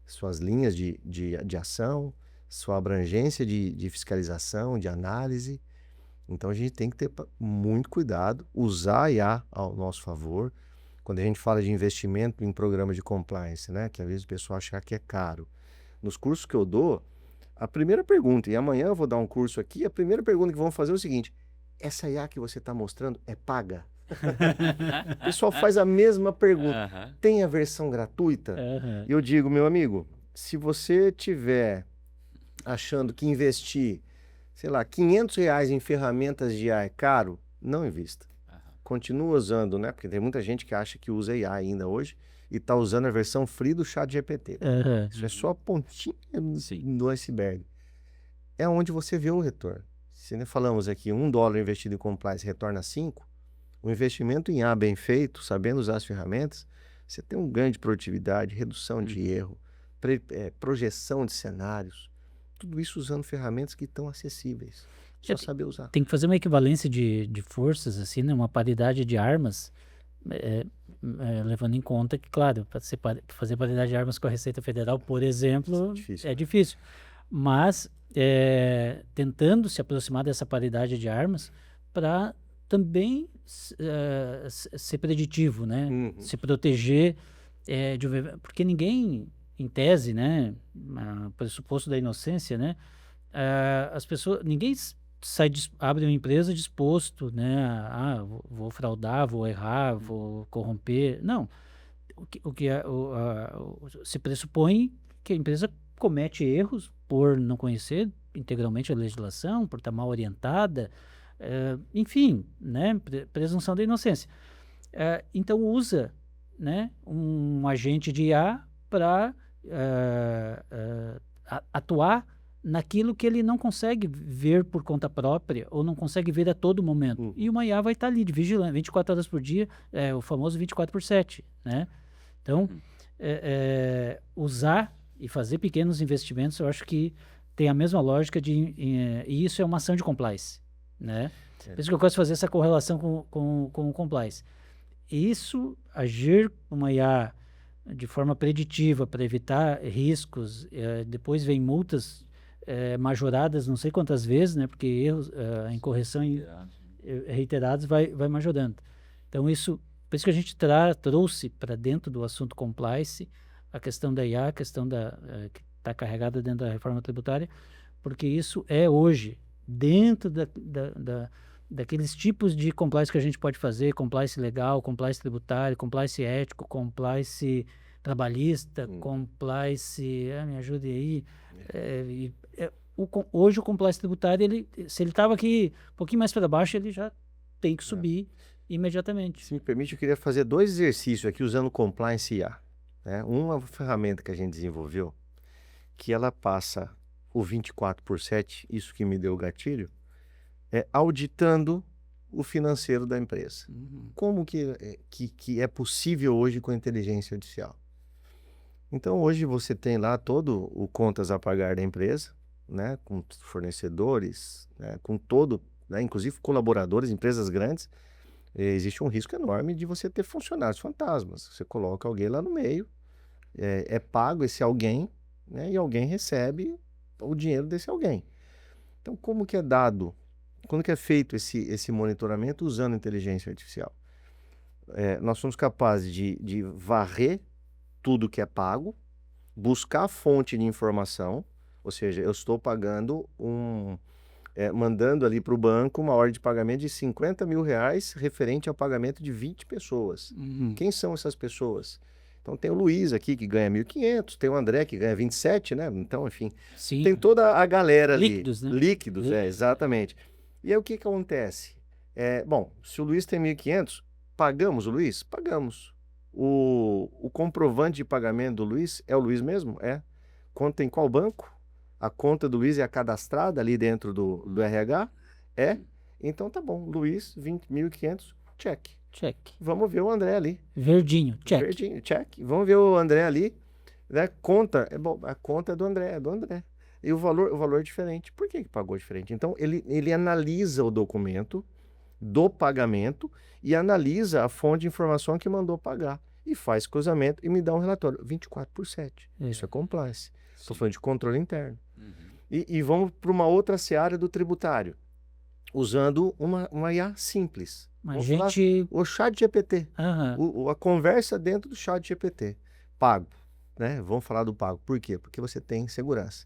suas linhas de ação, sua abrangência de fiscalização, de análise. Então, a gente tem que ter muito cuidado, usar a IA ao nosso favor. Quando a gente fala de investimento em programa de compliance, né, que às vezes o pessoal acha que é caro. Nos cursos que eu dou, a primeira pergunta, e amanhã eu vou dar um curso aqui, a primeira pergunta que vão fazer é o seguinte, essa IA que você está mostrando é paga? O pessoal faz a mesma pergunta, tem a versão gratuita? E eu digo, meu amigo, se você tiver achando que investir, sei lá, R$500 em ferramentas de IA é caro, não invista. Continua usando, né? Porque tem muita gente que acha que usa IA ainda hoje e está usando a versão free do ChatGPT. Isso é só a pontinha do iceberg. É onde você vê o retorno. Se nós falamos aqui, $1 investido em compliance retorna 5, o investimento em IA bem feito, sabendo usar as ferramentas, você tem um ganho de produtividade, redução de erro, projeção de cenários, tudo isso usando ferramentas que estão acessíveis. Só saber usar. Tem que fazer uma equivalência de forças, assim, né? Uma paridade de armas, levando em conta que, claro, para fazer paridade de armas com a Receita Federal, por exemplo, é difícil. Mas tentando se aproximar dessa paridade de armas para também ser preditivo, né? Se proteger, porque ninguém, em tese, né? Pressuposto da inocência, né? As pessoas, ninguém abre uma empresa disposto, né? Vou fraudar, vou errar, vou corromper. Não. Se pressupõe que a empresa comete erros por não conhecer integralmente a legislação, por estar mal orientada, enfim, né? Presunção da inocência. Então usa, né, um agente de IA para atuar naquilo que ele não consegue ver por conta própria ou não consegue ver a todo momento. E uma IA vai estar ali de vigilante, 24 horas por dia, o famoso 24/7, né? Então, usar e fazer pequenos investimentos, eu acho que tem a mesma lógica e isso é uma ação de compliance, né? Por isso que eu gosto de fazer essa correlação com o compliance. Isso, agir uma IA de forma preditiva para evitar riscos, depois vem multas majoradas não sei quantas vezes, né? Porque erros em correção reiterados vai majorando. Então por isso que a gente trouxe para dentro do assunto compliance a questão da IA, a questão que está carregada dentro da reforma tributária, porque isso é hoje, dentro daqueles tipos de compliance que a gente pode fazer, compliance legal, compliance tributário, compliance ético, compliance trabalhista, compliance, me ajude aí, hoje o compliance tributário, se ele estava aqui um pouquinho mais para baixo, ele já tem que subir imediatamente. Se me permite, eu queria fazer 2 exercícios aqui usando compliance IA. Né? Uma ferramenta que a gente desenvolveu, que ela passa o 24/7, isso que me deu o gatilho, auditando o financeiro da empresa. Como que é possível hoje com a inteligência artificial? Então, hoje você tem lá todo o contas a pagar da empresa, né, com fornecedores, né, com todo, né, inclusive colaboradores, empresas grandes. Existe um risco enorme de você ter funcionários fantasmas. Você coloca alguém lá no meio, é pago esse alguém, né, e alguém recebe o dinheiro desse alguém. Então, como que é feito esse monitoramento usando inteligência artificial? Nós somos capazes de varrer tudo que é pago, buscar a fonte de informação, ou seja, eu estou pagando mandando ali para o banco uma ordem de pagamento de R$50 mil referente ao pagamento de 20 pessoas. Quem são essas pessoas? Então tem o Luiz aqui que ganha 1.500, tem o André que ganha 27, né? Então, enfim, tem toda a galera ali. Líquidos, né? Líquidos, exatamente. E aí o que acontece? Bom, se o Luiz tem 1.500, pagamos o Luiz? Pagamos. O comprovante de pagamento do Luiz é o Luiz mesmo? Conta em qual banco? A conta do Luiz é cadastrada ali dentro do RH? Então tá bom. Luiz, 1.500, check. Vamos ver o André ali. Verdinho, check. Verdinho, check. Vamos ver o André ali. Né? Conta, a conta é do André, E o valor é diferente. Por que pagou diferente? Então ele analisa o documento do pagamento e analisa a fonte de informação que mandou pagar. E faz cruzamento e me dá um relatório. 24/7. Isso é compliance. Estou falando de controle interno. E vamos para uma outra seara do tributário, usando uma IA simples. O chat GPT. A conversa dentro do chat GPT. Pago. Né? Vamos falar do pago. Por quê? Porque você tem segurança.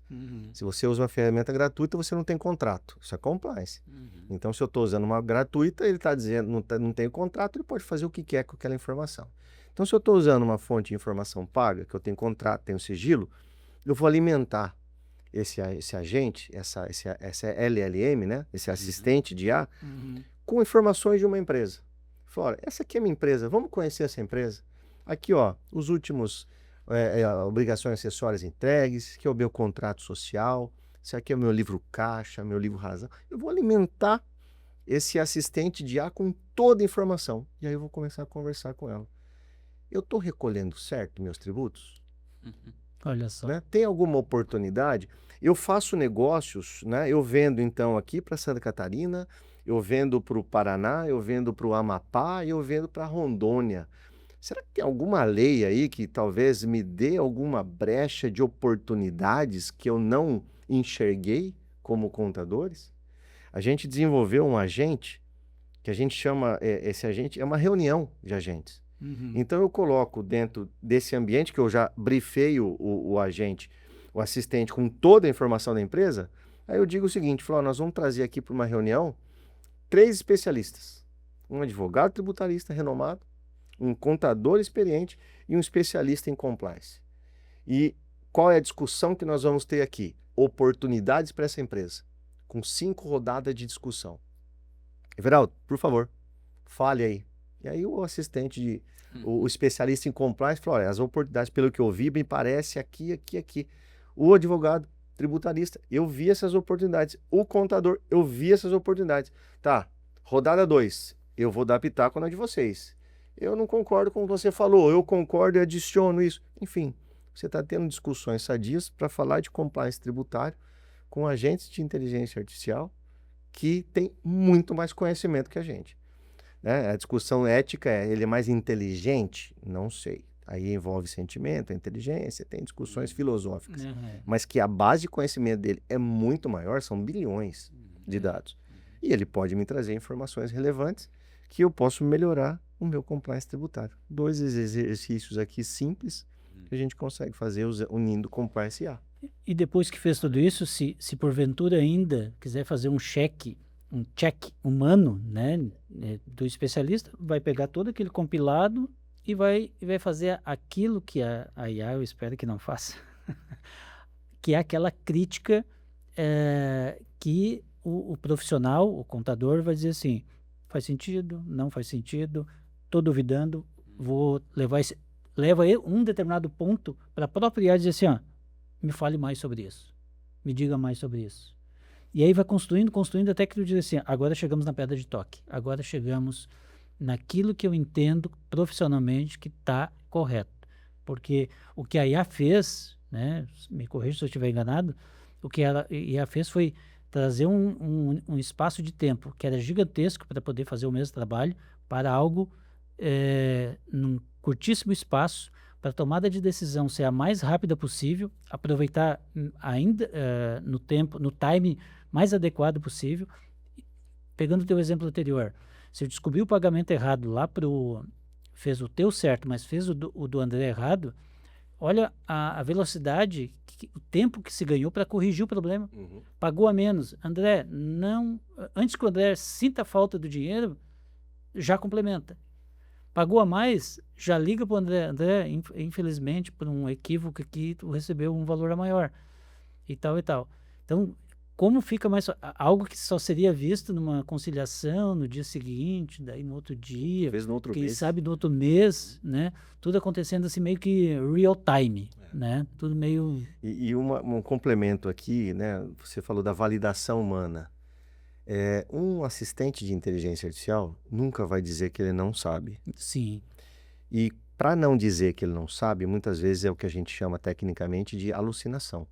Se você usa uma ferramenta gratuita, você não tem contrato. Isso é compliance. Então, se eu estou usando uma gratuita, ele está dizendo não tem contrato, ele pode fazer o que quer com aquela informação. Então, se eu estou usando uma fonte de informação paga, que eu tenho contrato, tenho sigilo, eu vou alimentar esse agente, essa LLM, né? Esse assistente de IA, com informações de uma empresa. Fala, essa aqui é minha empresa, vamos conhecer essa empresa. Aqui, ó, os últimos obrigações acessórias entregues, que é o meu contrato social, esse aqui é o meu livro caixa, meu livro razão. Eu vou alimentar esse assistente de IA com toda a informação. E aí eu vou começar a conversar com ela. Eu estou recolhendo certo meus tributos? Olha só. Né? Tem alguma oportunidade? Eu faço negócios, né? Eu vendo então aqui para Santa Catarina, eu vendo para o Paraná, eu vendo para o Amapá e eu vendo para Rondônia. Será que tem alguma lei aí que talvez me dê alguma brecha de oportunidades que eu não enxerguei como contadores? A gente desenvolveu um agente que a gente chama, esse agente é uma reunião de agentes. Então eu coloco dentro desse ambiente que eu já brifei o agente, o assistente com toda a informação da empresa, aí eu digo o seguinte, nós vamos trazer aqui para uma reunião 3 especialistas, um advogado tributarista renomado, um contador experiente e um especialista em compliance. E qual é a discussão que nós vamos ter aqui? Oportunidades para essa empresa, com 5 rodadas de discussão. Everaldo, por favor, fale aí. E aí o assistente, o especialista em compliance falou, olha, as oportunidades, pelo que eu vi, me parece aqui. O advogado tributarista, eu vi essas oportunidades. O contador, eu vi essas oportunidades. Tá, rodada 2, eu vou dar pitaco na de vocês. Eu não concordo com o que você falou, eu concordo e adiciono isso. Enfim, você está tendo discussões sadias para falar de compliance tributário com agentes de inteligência artificial que tem muito mais conhecimento que a gente. Né? A discussão ética ele é mais inteligente? Não sei. Aí envolve sentimento, inteligência, tem discussões filosóficas. Mas que a base de conhecimento dele é muito maior, são bilhões de dados. E ele pode me trazer informações relevantes que eu posso melhorar o meu compliance tributário. 2 exercícios aqui simples que a gente consegue fazer unindo compliance e IA. E depois que fez tudo isso, se porventura ainda quiser fazer um check humano, né, do especialista, vai pegar todo aquele compilado e vai fazer aquilo que a IA, eu espero que não faça, que é aquela crítica que o profissional, o contador, vai dizer assim, faz sentido, não faz sentido, estou duvidando, vou leva um determinado ponto para a própria IA dizer assim, ó, me fale mais sobre isso, me diga mais sobre isso. E aí vai construindo até que tu diz assim, agora chegamos na pedra de toque, agora chegamos naquilo que eu entendo profissionalmente que está correto. Porque o que a IA fez, né, me corrija se eu estiver enganado, o que a IA fez foi trazer um espaço de tempo que era gigantesco para poder fazer o mesmo trabalho para algo num curtíssimo espaço, para a tomada de decisão ser a mais rápida possível, aproveitar ainda no time mais adequado possível. Pegando o teu exemplo anterior, se eu descobri o pagamento errado lá fez o teu certo, mas fez o do André errado, olha a velocidade, o tempo que se ganhou para corrigir o problema. Pagou a menos. André, antes que o André sinta a falta do dinheiro, já complementa. Pagou a mais, já liga para o André. André, infelizmente, por um equívoco aqui, tu recebeu um valor a maior. E tal, e tal. Então, como fica mais... Algo que só seria visto numa conciliação no dia seguinte, daí no outro dia, Talvez no outro quem mês. sabe no outro mês, né? Tudo acontecendo assim meio que real time, né? Tudo meio... E um complemento aqui, né? Você falou da validação humana. Um assistente de inteligência artificial nunca vai dizer que ele não sabe. Sim. E para não dizer que ele não sabe, muitas vezes é o que a gente chama tecnicamente de alucinação.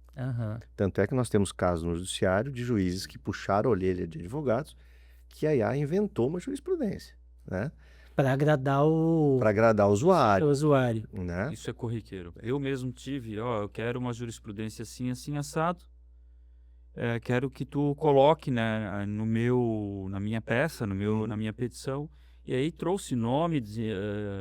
Tanto é que nós temos casos no judiciário de juízes que puxaram a orelha de advogados que a IA inventou uma jurisprudência, né? Para agradar o usuário. Né? Isso é corriqueiro. Eu mesmo tive, eu quero uma jurisprudência assim, assim, assado. Quero que tu coloque, né, na minha peça, na minha petição. E aí trouxe nome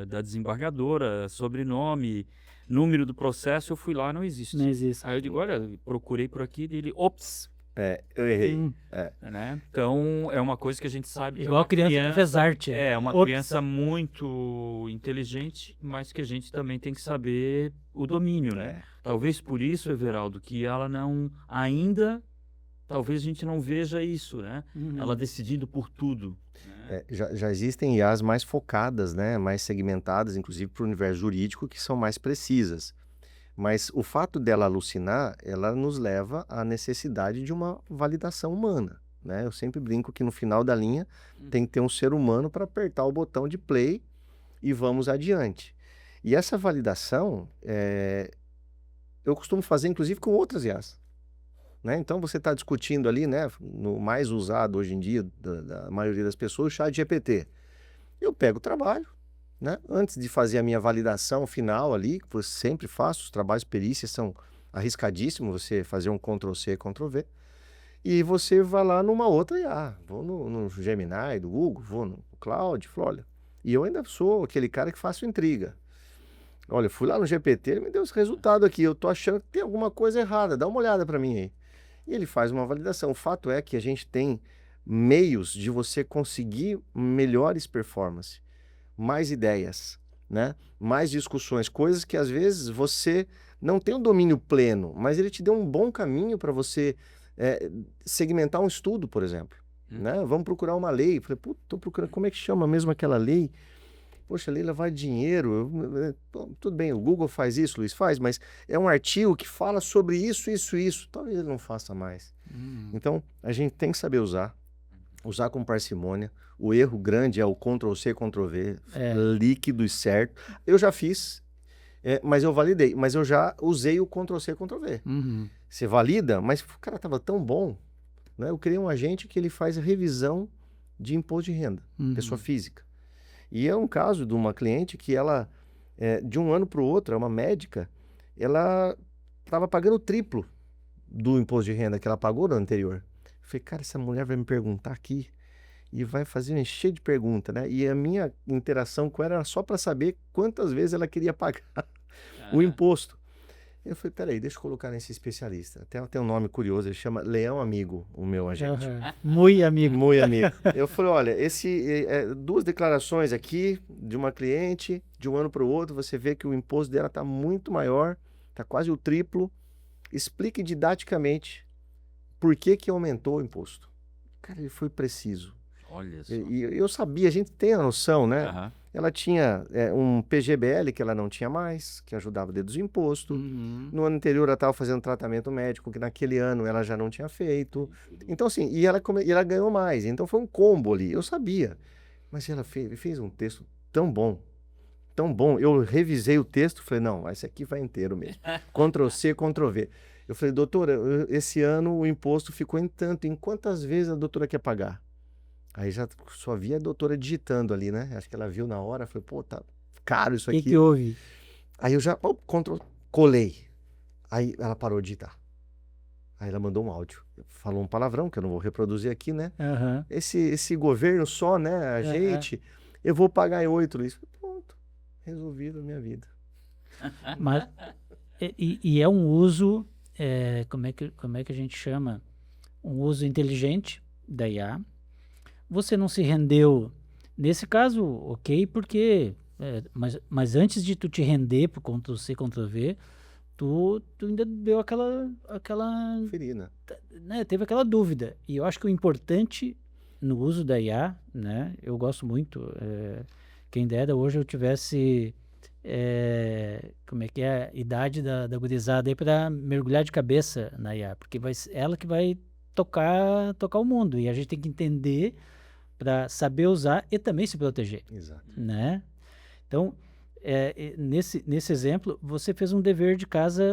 da desembargadora, sobrenome, número do processo, eu fui lá, não existe. Não existe. Aí eu digo, olha, procurei por aqui, dele, ops. Eu errei. Né? Então, é uma coisa que a gente sabe que igual a criança que fez arte. É uma criança muito inteligente, mas que a gente também tem que saber o domínio, né? Talvez por isso, Everaldo, que ela não ainda... Talvez a gente não veja isso, né? Ela decidindo por tudo. Né? Já existem IAs mais focadas, né? Mais segmentadas, inclusive para o universo jurídico, que são mais precisas. Mas o fato dela alucinar, ela nos leva à necessidade de uma validação humana. Né? Eu sempre brinco que no final da linha tem que ter um ser humano para apertar o botão de play e vamos adiante. E essa validação, eu costumo fazer inclusive com outras IAs. Né? Então você está discutindo ali, né, no mais usado hoje em dia da maioria das pessoas, o ChatGPT. Eu pego o trabalho, né, antes de fazer a minha validação final ali, que eu sempre faço, os trabalhos de perícia são arriscadíssimos, você fazer um Ctrl+C, Ctrl+V, e você vai lá numa outra IA, vou no Gemini do Google, vou no Cloud, olha, e eu ainda sou aquele cara que faço intriga. Olha, eu fui lá no GPT, ele me deu esse resultado aqui, eu tô achando que tem alguma coisa errada, dá uma olhada para mim aí. E ele faz uma validação. O fato é que a gente tem meios de você conseguir melhores performances, mais ideias, né? Mais discussões, coisas que às vezes você não tem um domínio pleno, mas ele te deu um bom caminho para você segmentar um estudo, por exemplo. Né? Vamos procurar uma lei. Falei, tô procurando, como é que chama mesmo aquela lei poxa, Leila, vai dinheiro. Tudo bem, o Google faz isso, Luiz faz, mas é um artigo que fala sobre isso, isso, isso. Talvez ele não faça mais. Então, a gente tem que saber usar com parcimônia. O erro grande é o Ctrl+C, Ctrl+V, líquido e certo. Eu já fiz, mas eu validei. Mas eu já usei o Ctrl+C, Ctrl+V. Você valida, mas o cara estava tão bom, né? Eu criei um agente que ele faz revisão de imposto de renda, pessoa física. E é um caso de uma cliente que ela, de um ano para o outro, é uma médica, ela estava pagando o triplo do imposto de renda que ela pagou no anterior. Eu falei, cara, essa mulher vai me perguntar aqui e vai fazer encher de pergunta, né? E a minha interação com ela era só para saber quantas vezes ela queria pagar o imposto. Eu falei, peraí, deixa eu colocar nesse especialista. Até tem um nome curioso, ele chama Leão Amigo, o meu agente. Muito amigo. Muito amigo. Eu falei, olha, duas declarações aqui de uma cliente, de um ano para o outro, você vê que o imposto dela está muito maior, está quase o triplo. Explique didaticamente por que aumentou o imposto. Cara, ele foi preciso. Olha só. E eu sabia, a gente tem a noção, né? Ela tinha um PGBL que ela não tinha mais, que ajudava dentro dos impostos. No ano anterior ela estava fazendo tratamento médico, que naquele ano ela já não tinha feito. Então, assim, e ela ganhou mais. Então foi um combo ali, eu sabia. Mas ela fez um texto tão bom, tão bom. Eu revisei o texto, falei, não, esse aqui vai inteiro mesmo. Ctrl+C, Ctrl+V. Eu falei, doutora, esse ano o imposto ficou em tanto, em quantas vezes a doutora quer pagar? Aí já só via a doutora digitando ali, né? Acho que ela viu na hora, falei, pô, tá caro isso aqui. O que houve? Aí eu já, colei. Aí ela parou de digitar. Aí ela mandou um áudio. Falou um palavrão, que eu não vou reproduzir aqui, né? Esse governo só, né? A gente, eu vou pagar em 8, Luiz. Pronto, resolvido a minha vida. Mas, e é um uso, como é que a gente chama? Um uso inteligente da IA. Você não se rendeu, nesse caso, ok, porque, mas antes de tu te render pro Ctrl+C, Ctrl+V, tu ainda deu aquela Ferina. Né, teve aquela dúvida. E eu acho que o importante no uso da IA, né, eu gosto muito, quem dera hoje eu tivesse, como é que é, a idade da gurizada aí para mergulhar de cabeça na IA, porque ela que vai tocar o mundo, e a gente tem que entender para saber usar e também se proteger. Exato. Né? Então, nesse exemplo, você fez um dever de casa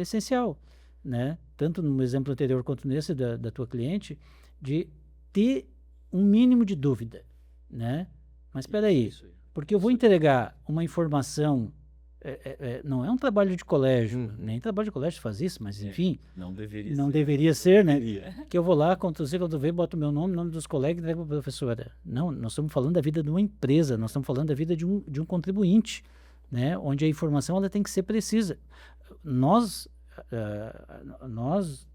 essencial, né? Tanto no exemplo anterior quanto nesse da tua cliente, de ter um mínimo de dúvida, né? Mas espera aí, porque eu vou entregar uma informação, não é um trabalho de colégio, nem trabalho de colégio faz isso, mas enfim, não deveria não ser. deveria ser, né? Que eu vou lá, Ctrl+C, Ctrl+V, boto meu nome dos colegas e entrego para a professora. Não, nós estamos falando da vida de uma empresa, nós estamos falando da vida de um contribuinte, né? Onde a informação ela tem que ser precisa. Nós,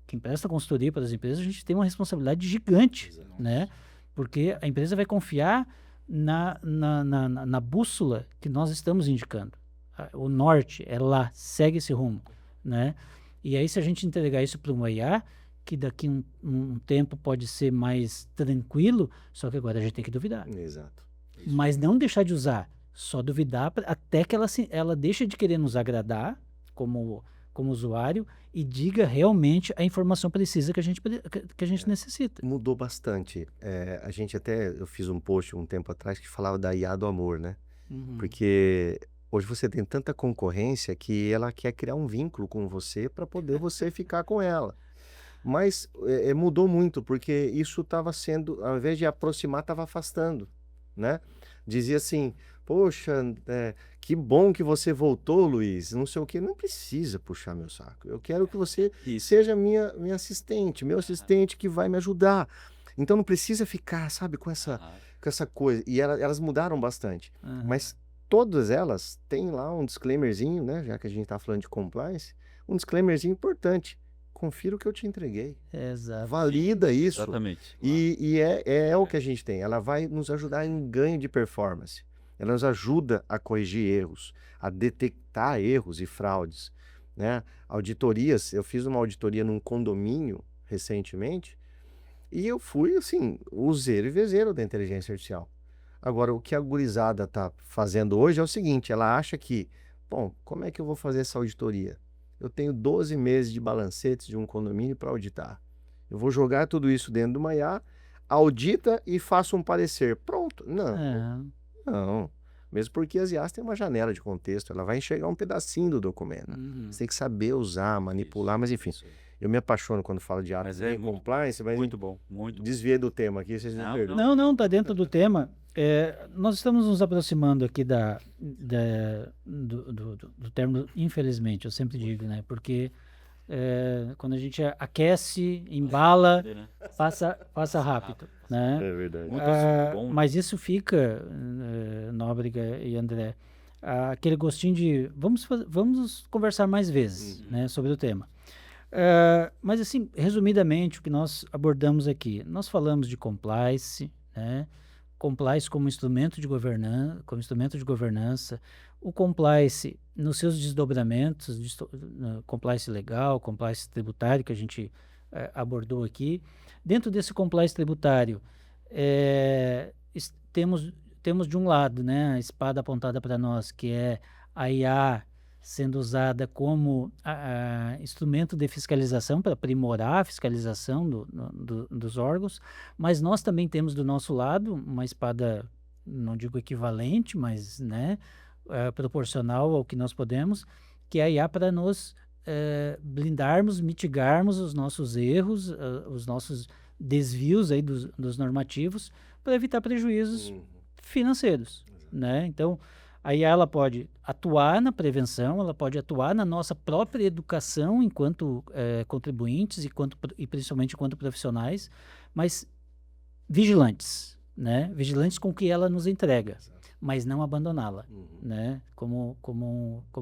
quem presta consultoria para as empresas, a gente tem uma responsabilidade gigante, né? Porque a empresa vai confiar na bússola que nós estamos indicando. O norte é lá, segue esse rumo, né? E aí, se a gente entregar isso para uma IA, que daqui um tempo pode ser mais tranquilo, só que agora a gente tem que duvidar. Exato. Mas não deixar de usar, só duvidar até que ela deixe de querer nos agradar como usuário e diga realmente a informação precisa que a gente necessita. Mudou bastante. Eu fiz um post um tempo atrás que falava da IA do amor, né? Porque hoje você tem tanta concorrência que ela quer criar um vínculo com você para poder você ficar com ela. Mas mudou muito, porque isso estava sendo, ao invés de aproximar, estava afastando, né? Dizia assim, poxa, que bom que você voltou, Luiz, não sei o que, não precisa puxar meu saco. Eu quero que você seja minha assistente, meu assistente que vai me ajudar. Então não precisa ficar, sabe, com essa coisa. E elas mudaram bastante, mas todas elas têm lá um disclaimerzinho, né? Já que a gente está falando de compliance, um disclaimerzinho importante. Confira o que eu te entreguei. Exato. Valida isso. Exatamente. E é o que a gente tem. Ela vai nos ajudar em ganho de performance. Ela nos ajuda a corrigir erros, a detectar erros e fraudes, né? Auditorias, eu fiz uma auditoria num condomínio recentemente e eu fui, assim, useiro e vezeiro da inteligência artificial. Agora, o que a gurizada está fazendo hoje é o seguinte, ela acha que, bom, como é que eu vou fazer essa auditoria? Eu tenho 12 meses de balancetes de um condomínio para auditar. Eu vou jogar tudo isso dentro do IA, audita e faço um parecer. Pronto. Não. Mesmo porque as IAs têm uma janela de contexto, ela vai enxergar um pedacinho do documento. Você tem que saber usar, manipular, mas enfim. Eu me apaixono quando falo de ato de compliance, mas muito bom, muito desviei do tema aqui, vocês me perdoam. Não, está dentro do tema. Nós estamos nos aproximando aqui do termo, infelizmente, eu sempre digo, né? Porque quando a gente aquece, embala, passa rápido, né? É verdade. Muito bom. Mas isso fica, Nóbrega e André, aquele gostinho de vamos conversar mais vezes, né, sobre o tema. Mas assim, resumidamente, o que nós abordamos aqui, nós falamos de compliance, né? Compliance como instrumento de governança, o compliance nos seus desdobramentos, compliance legal, compliance tributário, que a gente abordou aqui. Dentro desse compliance tributário, temos de um lado, né, a espada apontada para nós, que é a IA sendo usada como instrumento de fiscalização para aprimorar a fiscalização dos órgãos, mas nós também temos do nosso lado uma espada, não digo equivalente, mas, né, proporcional ao que nós podemos, que é a IA para nos blindarmos, mitigarmos os nossos erros, os nossos desvios aí dos normativos, para evitar prejuízos financeiros, né? Então, aí ela pode atuar na prevenção, ela pode atuar na nossa própria educação enquanto contribuintes e principalmente enquanto profissionais, mas vigilantes, né? Vigilantes com o que ela nos entrega, mas não abandoná-la, né? Como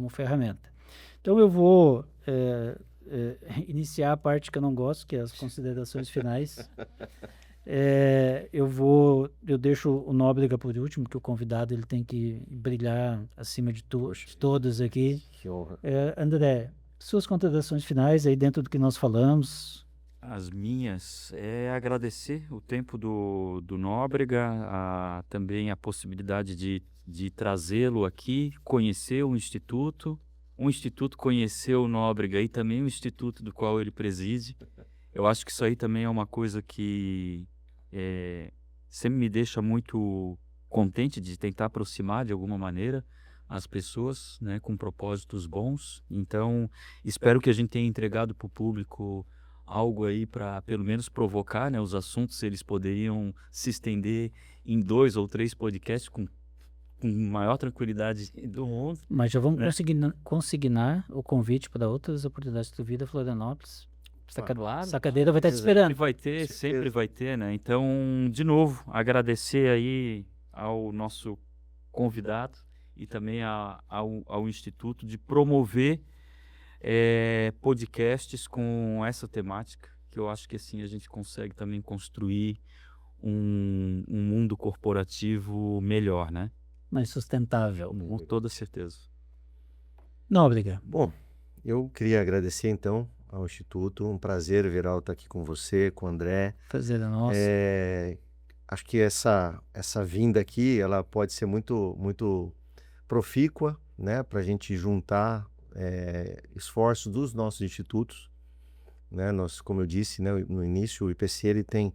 ferramenta. Então eu vou iniciar a parte que eu não gosto, que é as considerações finais. Eu deixo o Nóbrega por último, que o convidado ele tem que brilhar acima de todos aqui. Que honra. André, suas considerações finais aí dentro do que nós falamos. As minhas é agradecer o tempo do Nóbrega, também a possibilidade de trazê-lo aqui, conhecer o Instituto conhecer o Nóbrega e também o Instituto do qual ele preside. Eu acho que isso aí também é uma coisa que sempre me deixa muito contente de tentar aproximar de alguma maneira as pessoas, né, com propósitos bons. Então, espero que a gente tenha entregado para o público algo aí para pelo menos provocar, né, os assuntos. Eles poderiam se estender em 2 ou 3 podcasts com maior tranquilidade do mundo. Mas já vamos consignar o convite para outras oportunidades de vida, Florianópolis. Essa cadeira vai estar te esperando. Sempre vai ter, né? Então, de novo, agradecer aí ao nosso convidado e também ao Instituto de promover podcasts com essa temática, que eu acho que assim a gente consegue também construir um mundo corporativo melhor, né? Mais sustentável. Com toda certeza. Nóbrega. Bom, eu queria agradecer então ao Instituto, um prazer, Viral, estar aqui com você, com o André. Prazer é nosso. Acho que essa vinda aqui, ela pode ser muito, muito profícua, né, para a gente juntar esforços dos nossos institutos, né? Nós, como eu disse, né, no início, o IPC ele tem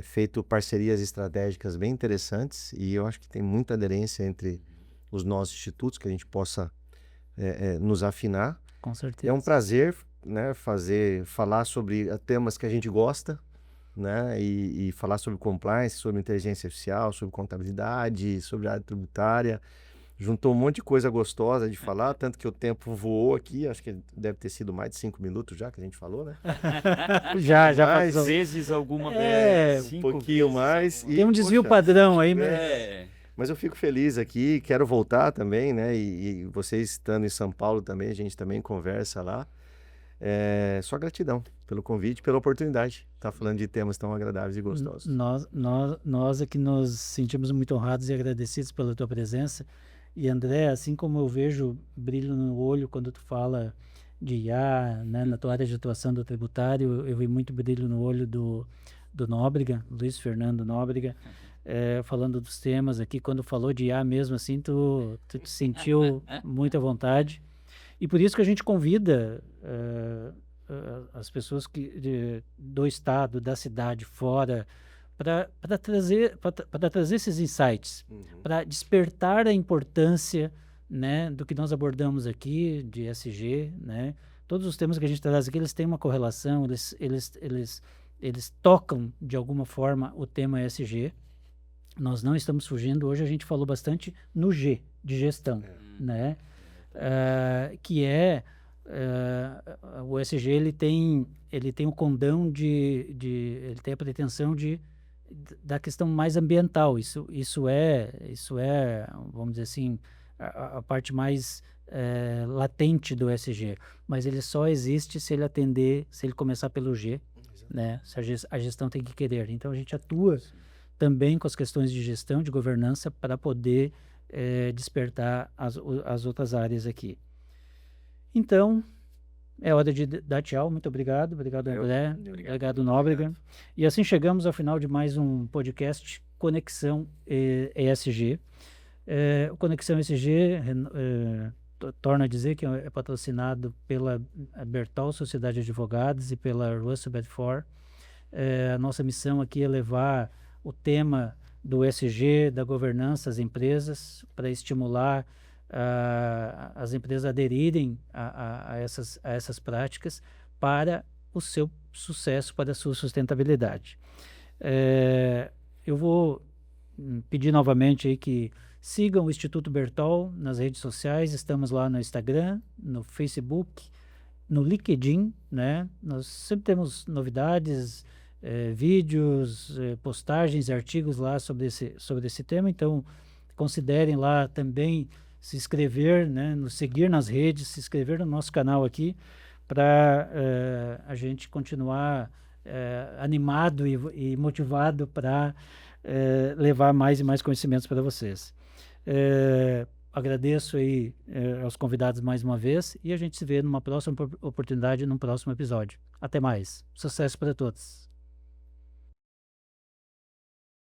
feito parcerias estratégicas bem interessantes e eu acho que tem muita aderência entre os nossos institutos, que a gente possa nos afinar. Com certeza. É um prazer, né, falar sobre temas que a gente gosta, né, e falar sobre compliance, sobre inteligência artificial, sobre contabilidade, sobre área tributária. Juntou um monte de coisa gostosa de falar, tanto que o tempo voou aqui, acho que deve ter sido mais de 5 minutos já que a gente falou, né? já Mas, passou. Às vezes alguma vez, um pouquinho mais. Tem um desvio padrão aí, mas... Mas eu fico feliz aqui, quero voltar também, né? E vocês estando em São Paulo também, a gente também conversa lá. Só gratidão pelo convite, pela oportunidade de estar falando de temas tão agradáveis e gostosos. Nós aqui nos sentimos muito honrados e agradecidos pela tua presença. E André, assim como eu vejo brilho no olho quando tu fala de IA, né, na tua área de atuação do tributário, eu vi muito brilho no olho do Nóbrega, Luiz Fernando Nóbrega. falando dos temas aqui. Quando falou de IA mesmo, assim, tu te sentiu muito à vontade. E por isso que a gente convida as pessoas do estado, da cidade, fora, para trazer esses insights, para despertar a importância, né, do que nós abordamos aqui, de ESG, né? Todos os temas que a gente traz aqui, eles têm uma correlação, eles tocam, de alguma forma, o tema ESG. Nós não estamos fugindo. Hoje a gente falou bastante no G, de gestão, né? O ESG, ele tem o condão ele tem a pretensão da questão mais ambiental. Isso é, vamos dizer assim, a parte mais latente do ESG, mas ele só existe se ele começar pelo G, né? A gestão tem que querer. Então a gente atua também com as questões de gestão, de governança, para poder despertar as outras áreas aqui. Então, é hora de dar tchau. Muito obrigado. Obrigado, André. Obrigado, Nóbrega. E assim chegamos ao final de mais um podcast Conexão ESG. O Conexão ESG, torna a dizer que é patrocinado pela Bertol Sociedade de Advogados e pela Russell Bedford. A nossa missão aqui é levar o tema do ESG, da governança às empresas, para estimular as empresas a aderirem a essas práticas para o seu sucesso, para a sua sustentabilidade. Eu vou pedir novamente aí que sigam o Instituto Bertol nas redes sociais. Estamos lá no Instagram, no Facebook, no LinkedIn, né? Nós sempre temos novidades, vídeos, postagens, artigos lá sobre esse tema. Então, considerem lá também se inscrever, né? Nos seguir nas redes, se inscrever no nosso canal aqui, para a gente continuar animado e motivado para levar mais e mais conhecimentos para vocês. Agradeço aí aos convidados mais uma vez, e a gente se vê numa próxima oportunidade, num próximo episódio. Até mais. Sucesso para todos.